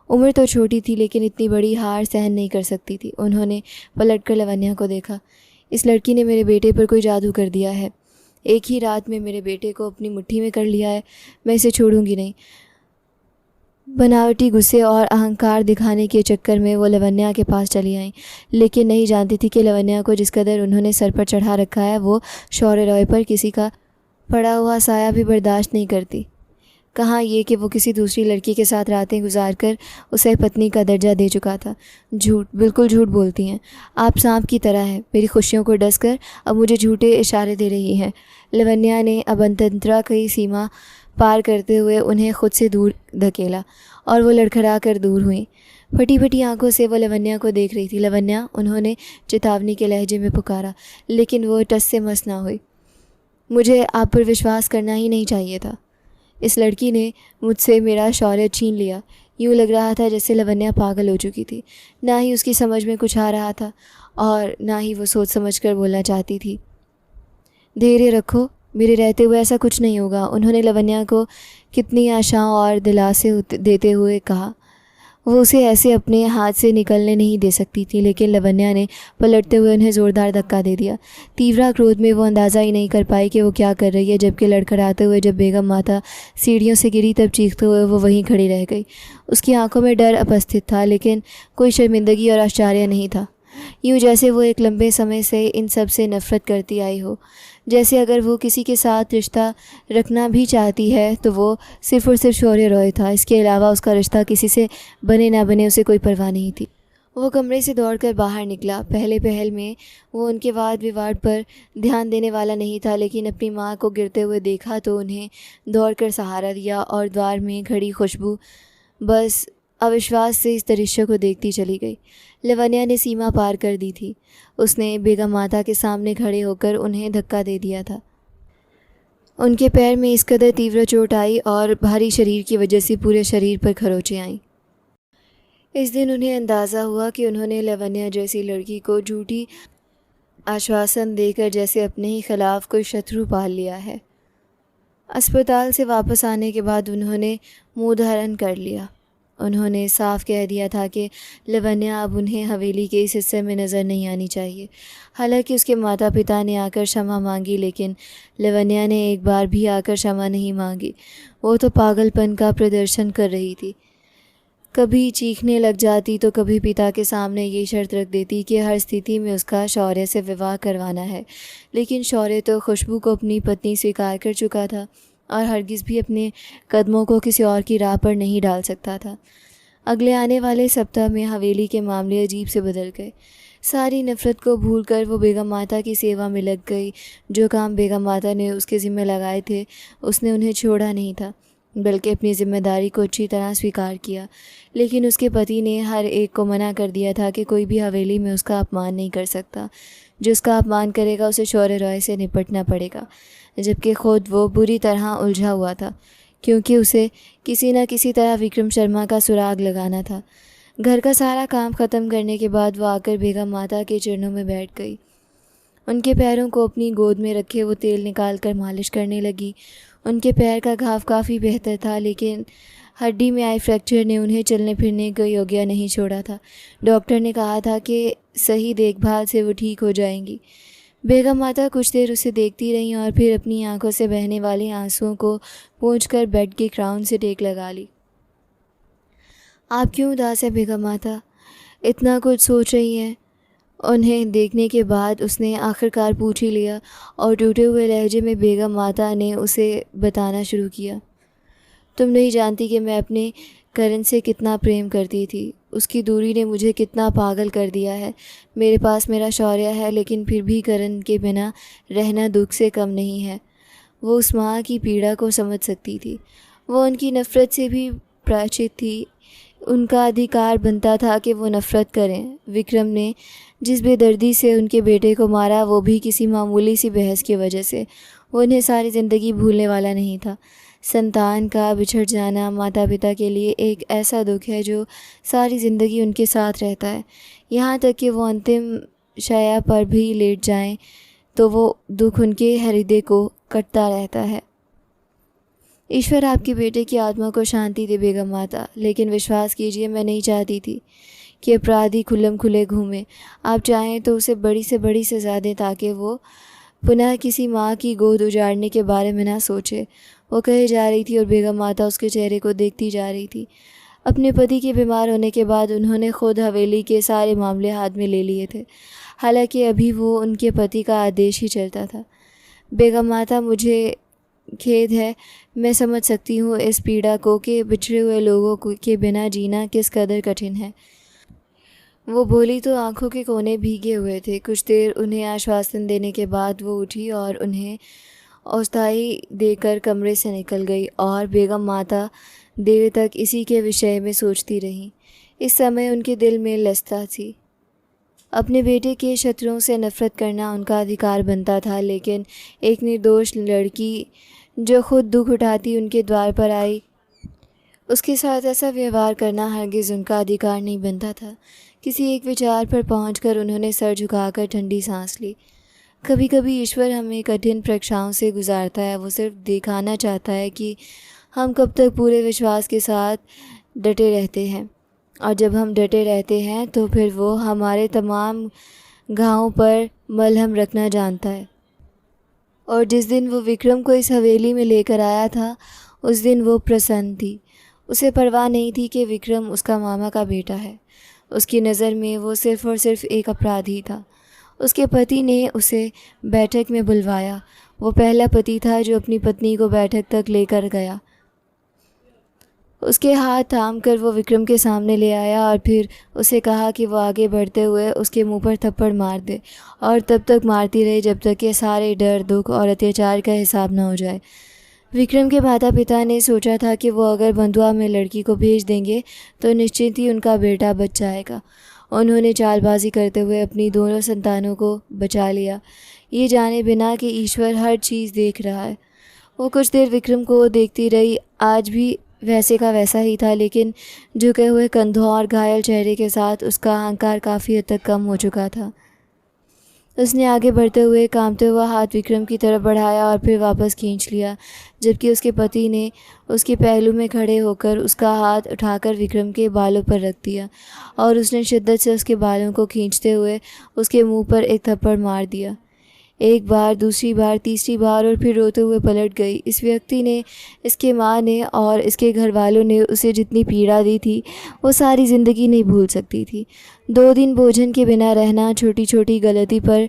उम्र तो छोटी थी लेकिन इतनी बड़ी हार सहन नहीं कर सकती थी। उन्होंने पलटकर लवन्या को देखा। इस लड़की ने मेरे बेटे पर कोई जादू कर दिया है। एक ही रात में मेरे बेटे को अपनी मुट्ठी में कर लिया है। मैं इसे छोड़ूंगी नहीं। बनावटी गुस्से और अहंकार दिखाने के चक्कर में वो लवन्या के पास चली आई, लेकिन नहीं जानती थी कि लवन्या को जिस कदर उन्होंने सर पर चढ़ा रखा है वो शौर्य रॉय पर किसी का पड़ा हुआ साया भी बर्दाश्त नहीं करती। कहाँ ये कि वो किसी दूसरी लड़की के साथ रातें गुजार कर उसे पत्नी का दर्जा दे चुका था। झूठ, बिल्कुल झूठ बोलती हैं आप। सांप की तरह है। मेरी खुशियों को डस कर अब मुझे झूठे इशारे दे रही हैं। लवन्या ने अब अंतंत्रा की सीमा पार करते हुए उन्हें खुद से दूर धकेला, और वो लड़खड़ा कर दूर हुई। फटी फटी आंखों से वो लवन्या को देख रही थी। लवन्या, उन्होंने चेतावनी के लहजे में पुकारा, लेकिन वो टस से मस ना हुई। मुझे आप पर विश्वास करना ही नहीं चाहिए था। इस लड़की ने मुझसे मेरा शौर्य छीन लिया। यूँ लग रहा था जैसे लवन्या पागल हो चुकी थी। ना ही उसकी समझ में कुछ आ रहा था और ना ही वो सोच समझ कर बोलना चाहती थी। धैर्य रखो, मेरे रहते हुए ऐसा कुछ नहीं होगा। उन्होंने लवन्या को कितनी आशाओं और दिलासे देते हुए कहा। वो उसे ऐसे अपने हाथ से निकलने नहीं दे सकती थी, लेकिन लवन्या ने पलटते हुए उन्हें ज़ोरदार धक्का दे दिया। तीव्र क्रोध में वो अंदाज़ा ही नहीं कर पाई कि वो क्या कर रही है, जबकि लड़खड़ाते हुए जब बेगम माता सीढ़ियों से गिरी तब चीखते हुए वो वहीं खड़ी रह गई। उसकी आंखों में डर उपस्थित था, लेकिन कोई शर्मिंदगी और आश्चर्य नहीं था। यूँ जैसे वो एक लंबे समय से इन सब से नफ़रत करती आई हो। जैसे अगर वो किसी के साथ रिश्ता रखना भी चाहती है तो वो सिर्फ़ और सिर्फ शौर्य रॉय था। इसके अलावा उसका रिश्ता किसी से बने ना बने उसे कोई परवाह नहीं थी। वो कमरे से दौड़कर बाहर निकला। पहले पहल में वो उनके वाद विवाद पर ध्यान देने वाला नहीं था, लेकिन अपनी माँ को गिरते हुए देखा तो उन्हें दौड़कर सहारा दिया और द्वार में खड़ी खुशबू बस अविश्वास से इस दृश्य को देखती चली गई। लवन्या ने सीमा पार कर दी थी। उसने बेगम माता के सामने खड़े होकर उन्हें धक्का दे दिया था। उनके पैर में इस कदर तीव्र चोट आई और भारी शरीर की वजह से पूरे शरीर पर खरोंचें आईं। इस दिन उन्हें अंदाज़ा हुआ कि उन्होंने लवन्या जैसी लड़की को झूठी आश्वासन देकर जैसे अपने ही खिलाफ कोई शत्रु पाल लिया है। अस्पताल से वापस आने के बाद उन्होंने मुँह धारण कर लिया। उन्होंने साफ कह दिया था कि लवन्या अब उन्हें हवेली के इस हिस्से में नज़र नहीं आनी चाहिए। हालांकि उसके माता पिता ने आकर क्षमा मांगी, लेकिन लवन्या ने एक बार भी आकर क्षमा नहीं मांगी। वो तो पागलपन का प्रदर्शन कर रही थी। कभी चीखने लग जाती तो कभी पिता के सामने ये शर्त रख देती कि हर स्थिति में उसका शौर्य से विवाह करवाना है। लेकिन शौर्य तो खुशबू को अपनी पत्नी स्वीकार कर चुका था और हरगिज़ भी अपने कदमों को किसी और की राह पर नहीं डाल सकता था। अगले आने वाले सप्ताह में हवेली के मामले अजीब से बदल गए। सारी नफ़रत को भूलकर वो बेगम माता की सेवा में लग गई। जो काम बेगम माता ने उसके ज़िम्मे लगाए थे उसने उन्हें छोड़ा नहीं था, बल्कि अपनी ज़िम्मेदारी को अच्छी तरह स्वीकार किया। लेकिन उसके पति ने हर एक को मना कर दिया था कि कोई भी हवेली में उसका अपमान नहीं कर सकता। जो उसका अपमान करेगा उसे शौर्य रॉय से निपटना पड़ेगा। जबकि ख़ुद वो बुरी तरह उलझा हुआ था, क्योंकि उसे किसी न किसी तरह विक्रम शर्मा का सुराग लगाना था। घर का सारा काम ख़त्म करने के बाद वो आकर बेगम माता के चरणों में बैठ गई। उनके पैरों को अपनी गोद में रखे वो तेल निकाल कर मालिश करने लगी। उनके पैर का घाव काफ़ी बेहतर था, लेकिन हड्डी में आए फ्रैक्चर ने उन्हें चलने फिरने को योग्य नहीं छोड़ा था। डॉक्टर ने कहा था कि सही देखभाल से वो ठीक हो जाएंगी। बेगम माता कुछ देर उसे देखती रहीं और फिर अपनी आंखों से बहने वाले आंसुओं को पोंछकर बेड के क्राउन से टेक लगा ली। आप क्यों उदास है बेगम माता? इतना कुछ सोच रही हैं? उन्हें देखने के बाद उसने आखिरकार पूछ ही लिया और टूटे हुए लहजे में बेगम माता ने उसे बताना शुरू किया। तुम नहीं जानती कि मैं अपने करण से कितना प्रेम करती थी। उसकी दूरी ने मुझे कितना पागल कर दिया है। मेरे पास मेरा शौर्य है, लेकिन फिर भी करण के बिना रहना दुख से कम नहीं है। वो उस माँ की पीड़ा को समझ सकती थी। वो उनकी नफ़रत से भी प्रायश्चित थी। उनका अधिकार बनता था कि वो नफ़रत करें। विक्रम ने जिस बेदर्दी से उनके बेटे को मारा, वो भी किसी मामूली सी बहस की वजह से। वो उन्हें सारी ज़िंदगी भूलने वाला नहीं था। संतान का बिछड़ जाना माता पिता के लिए एक ऐसा दुख है जो सारी ज़िंदगी उनके साथ रहता है। यहाँ तक कि वो अंतिम शैया पर भी लेट जाएं तो वो दुख उनके हृदय को कटता रहता है। ईश्वर आपके बेटे की आत्मा को शांति दे बेगम माता, लेकिन विश्वास कीजिए मैं नहीं चाहती थी कि अपराधी खुल्लम खुले घूमे। आप चाहें तो उसे बड़ी से बड़ी सज़ा दें ताकि वो पुनः किसी माँ की गोद उजाड़ने के बारे में ना सोचे। वो कहे जा रही थी और बेगम माता उसके चेहरे को देखती जा रही थी। अपने पति के बीमार होने के बाद उन्होंने खुद हवेली के सारे मामले हाथ में ले लिए थे। हालांकि अभी वो उनके पति का आदेश ही चलता था। बेगम माता, मुझे खेद है। मैं समझ सकती हूँ इस पीड़ा को कि बिछड़े हुए लोगों के बिना जीना किस कदर कठिन है। वो बोली तो आंखों के कोने भीगे हुए थे। कुछ देर उन्हें आश्वासन देने के बाद वो उठी और उन्हें औषधाई देकर कमरे से निकल गई और बेगम माता देर तक इसी के विषय में सोचती रहीं। इस समय उनके दिल में लसता थी। अपने बेटे के शत्रुओं से नफ़रत करना उनका अधिकार बनता था, लेकिन एक निर्दोष लड़की जो खुद दुख उठाती उनके द्वार पर आई, उसके साथ ऐसा व्यवहार करना हरगिज़ उनका अधिकार नहीं बनता था। किसी एक विचार पर पहुंचकर उन्होंने सर झुकाकर ठंडी सांस ली। कभी कभी ईश्वर हमें कठिन परीक्षाओं से गुजारता है। वो सिर्फ दिखाना चाहता है कि हम कब तक पूरे विश्वास के साथ डटे रहते हैं, और जब हम डटे रहते हैं तो फिर वो हमारे तमाम घावों पर मलहम रखना जानता है। और जिस दिन वो विक्रम को इस हवेली में लेकर आया था, उस दिन वो प्रसन्न थी। उसे परवाह नहीं थी कि विक्रम उसका मामा का बेटा है। उसकी नज़र में वो सिर्फ़ और सिर्फ एक अपराधी था। उसके पति ने उसे बैठक में बुलवाया। वो पहला पति था जो अपनी पत्नी को बैठक तक लेकर गया। उसके हाथ थाम कर वो विक्रम के सामने ले आया और फिर उसे कहा कि वो आगे बढ़ते हुए उसके मुंह पर थप्पड़ मार दे और तब तक मारती रहे जब तक कि सारे डर, दुख और अत्याचार का हिसाब न हो जाए। विक्रम के माता पिता ने सोचा था कि वो अगर बंधुआ में लड़की को भेज देंगे तो निश्चित ही उनका बेटा बच जाएगा। उन्होंने चालबाजी करते हुए अपनी दोनों संतानों को बचा लिया, ये जाने बिना कि ईश्वर हर चीज़ देख रहा है। वो कुछ देर विक्रम को देखती रही। आज भी वैसे का वैसा ही था, लेकिन झुके हुए कंधों और घायल चेहरे के साथ उसका अहंकार काफ़ी हद तक कम हो चुका था। उसने आगे बढ़ते हुए कांपते हुआ हाथ विक्रम की तरफ बढ़ाया और फिर वापस खींच लिया, जबकि उसके पति ने उसके पहलू में खड़े होकर उसका हाथ उठाकर विक्रम के बालों पर रख दिया और उसने शिद्दत से उसके बालों को खींचते हुए उसके मुंह पर एक थप्पड़ मार दिया। एक बार, दूसरी बार, तीसरी बार और फिर रोते हुए पलट गई। इस व्यक्ति ने, इसके माँ ने और इसके घर वालों ने उसे जितनी पीड़ा दी थी वो सारी ज़िंदगी नहीं भूल सकती थी। 2 दिन भोजन के बिना रहना, छोटी छोटी गलती पर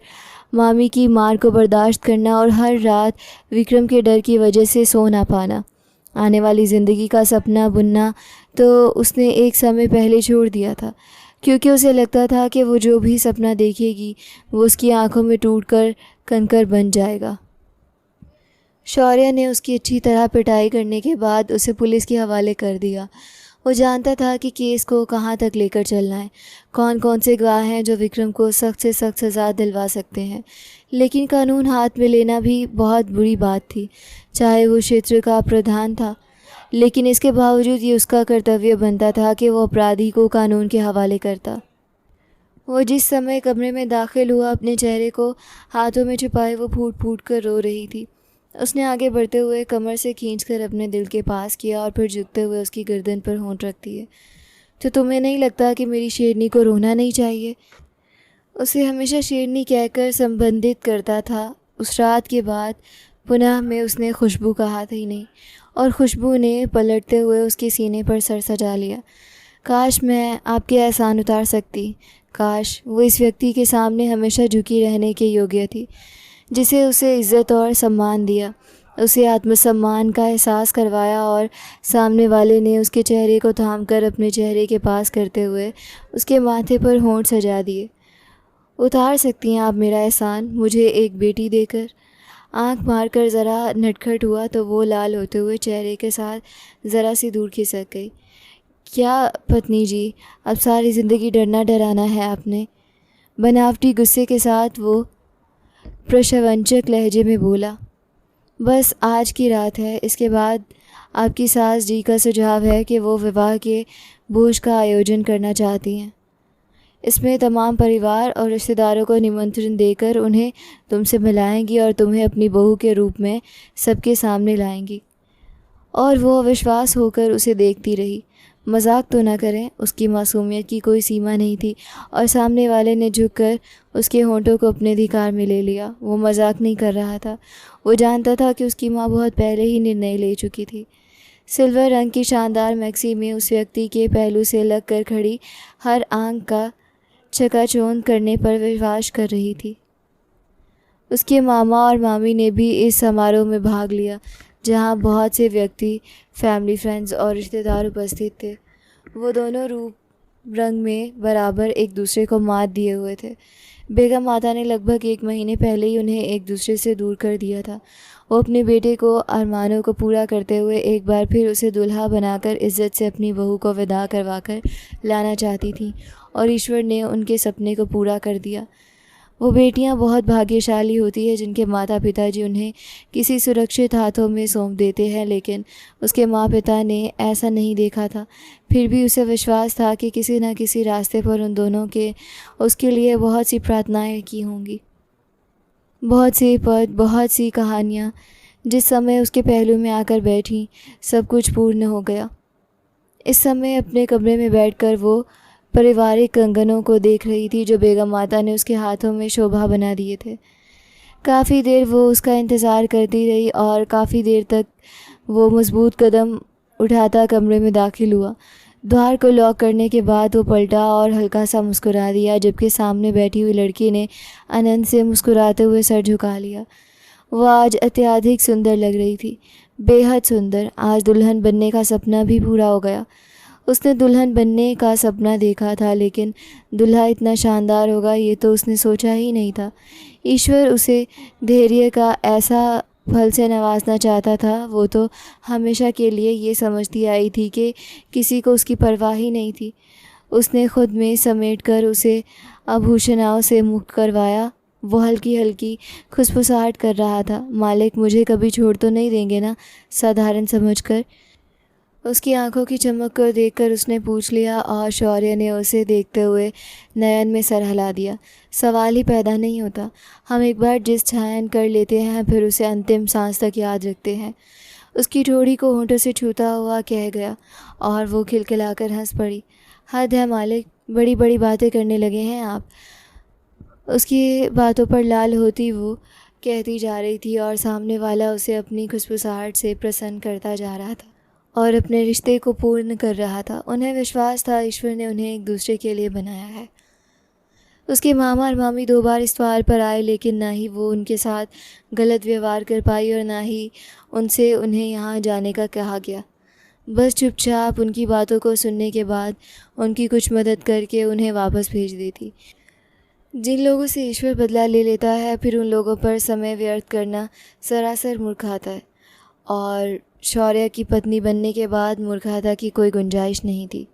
मामी की मार को बर्दाश्त करना और हर रात विक्रम के डर की वजह से सो ना पाना, आने वाली ज़िंदगी का सपना बुनना तो उसने एक समय पहले छोड़ दिया था, क्योंकि उसे लगता था कि वो जो भी सपना देखेगी वो उसकी आंखों में टूटकर कंकर बन जाएगा। शौर्य ने उसकी अच्छी तरह पिटाई करने के बाद उसे पुलिस के हवाले कर दिया। वो जानता था कि केस को कहाँ तक लेकर चलना है, कौन कौन से गवाह हैं जो विक्रम को सख्त से सख्त सज़ा दिलवा सकते हैं, लेकिन कानून हाथ में लेना भी बहुत बुरी बात थी। चाहे वो क्षेत्र का प्रधान था, लेकिन इसके बावजूद ये उसका कर्तव्य बनता था कि वो अपराधी को कानून के हवाले करता। वो जिस समय कमरे में दाखिल हुआ, अपने चेहरे को हाथों में छुपाए वो फूट फूट कर रो रही थी। उसने आगे बढ़ते हुए कमर से खींचकर अपने दिल के पास किया और फिर झुकते हुए उसकी गर्दन पर होंठ रख दिए। तो तुम्हें नहीं लगता कि मेरी शेरनी को रोना नहीं चाहिए? उसे हमेशा शेरनी कहकर संबंधित करता था। उस रात के बाद पुनः में उसने खुशबू कहा ही नहीं और खुशबू ने पलटते हुए उसके सीने पर सर सजा लिया। काश मैं आपके एहसान उतार सकती, काश वो इस व्यक्ति के सामने हमेशा झुकी रहने के योग्य थी, जिसे उसे इज़्ज़त और सम्मान दिया, उसे आत्मसम्मान का एहसास करवाया और सामने वाले ने उसके चेहरे को थामकर अपने चेहरे के पास करते हुए उसके माथे पर होंठ सजा दिए। उतार सकती हैं आप मेरा एहसान मुझे एक बेटी देकर? आंख मारकर ज़रा नटखट हुआ तो वो लाल होते हुए चेहरे के साथ ज़रा सी दूर खिसक गई। क्या पत्नी जी, अब सारी ज़िंदगी डरना डराना है आपने? बनावटी गुस्से के साथ वो प्रशंसक लहजे में बोला। बस आज की रात है, इसके बाद आपकी सास जी का सुझाव है कि वो विवाह के भोज का आयोजन करना चाहती हैं। इसमें तमाम परिवार और रिश्तेदारों को निमंत्रण देकर उन्हें तुमसे मिलाएंगी और तुम्हें अपनी बहू के रूप में सबके सामने लाएंगी। और वो अविश्वास होकर उसे देखती रही। मजाक तो न करें, उसकी मासूमियत की कोई सीमा नहीं थी और सामने वाले ने झुककर उसके होंठों को अपने अधिकार में ले लिया। वो मजाक नहीं कर रहा था, वो जानता था कि उसकी माँ बहुत पहले ही निर्णय ले चुकी थी। सिल्वर रंग की शानदार मैक्सी में उस व्यक्ति के पहलू से लग कर खड़ी हर आंख का चकाचौंध करने पर विश्वास कर रही थी। उसके मामा और मामी ने भी इस समारोह में भाग लिया, जहाँ बहुत से व्यक्ति, फैमिली, फ्रेंड्स और रिश्तेदार उपस्थित थे। वो दोनों रूप रंग में बराबर एक दूसरे को मात दिए हुए थे। बेगम माता ने लगभग 1 महीने पहले ही उन्हें एक दूसरे से दूर कर दिया था। वो अपने बेटे को अरमानों को पूरा करते हुए एक बार फिर उसे दुल्हा बनाकर इज्जत से अपनी बहू को विदा करवाकर लाना चाहती थी और ईश्वर ने उनके सपने को पूरा कर दिया। वो बेटियां बहुत भाग्यशाली होती है जिनके माता पिताजी उन्हें किसी सुरक्षित हाथों में सौंप देते हैं, लेकिन उसके माँ पिता ने ऐसा नहीं देखा था। फिर भी उसे विश्वास था कि किसी न किसी रास्ते पर उन दोनों के उसके लिए बहुत सी प्रार्थनाएं की होंगी, बहुत से पद, बहुत सी कहानियाँ। जिस समय उसके पहलू में आकर बैठी सब कुछ पूर्ण हो गया। इस समय अपने कमरे में बैठकर वो पारिवारिक कंगनों को देख रही थी जो बेगम माता ने उसके हाथों में शोभा बना दिए थे। काफ़ी देर वो उसका इंतज़ार करती रही और काफ़ी देर तक वो मजबूत कदम उठाता कमरे में दाखिल हुआ। द्वार को लॉक करने के बाद वो पलटा और हल्का सा मुस्कुरा दिया, जबकि सामने बैठी हुई लड़की ने आनंद से मुस्कुराते हुए सर झुका लिया। वह आज अत्यधिक सुंदर लग रही थी। बेहद सुंदर। आज दुल्हन बनने का सपना भी पूरा हो गया। उसने दुल्हन बनने का सपना देखा था, लेकिन दूल्हा इतना शानदार होगा ये तो उसने सोचा ही नहीं था। ईश्वर उसे धैर्य का ऐसा फल से नवाजना चाहता था। वो तो हमेशा के लिए ये समझती आई थी कि किसी को उसकी परवाह ही नहीं थी। उसने खुद में समेट कर उसे आभूषणों से मुक्त करवाया। वो हल्की हल्की खुसफुसाहट कर रहा था। मालिक मुझे कभी छोड़ तो नहीं देंगे ना, साधारण समझकर। उसकी आंखों की चमक को देखकर उसने पूछ लिया, और शौर्य ने उसे देखते हुए नयन में सर हिला दिया। सवाल ही पैदा नहीं होता। हम एक बार जिस छायन कर लेते हैं फिर उसे अंतिम सांस तक याद रखते हैं। उसकी ठोड़ी को होंठों से छूता हुआ कह गया, और वो खिलखिलाकर हंस पड़ी। हद है मालिक, बड़ी बड़ी बातें करने लगे हैं आप। उसकी बातों पर लाल होती वो कहती जा रही थी, और सामने वाला उसे अपनी खुशबुसाहट से प्रसन्न करता जा रहा था और अपने रिश्ते को पूर्ण कर रहा था। उन्हें विश्वास था ईश्वर ने उन्हें एक दूसरे के लिए बनाया है। उसके मामा और मामी 2 बार इस द्वार पर आए, लेकिन ना ही वो उनके साथ गलत व्यवहार कर पाई और ना ही उनसे उन्हें यहाँ जाने का कहा गया। बस चुपचाप उनकी बातों को सुनने के बाद उनकी कुछ मदद करके उन्हें वापस भेज देती। जिन लोगों से ईश्वर बदला ले लेता है फिर उन लोगों पर समय व्यर्थ करना सरासर मूर्खता है, और शौर्य की पत्नी बनने के बाद मूर्खता की कोई गुंजाइश नहीं थी।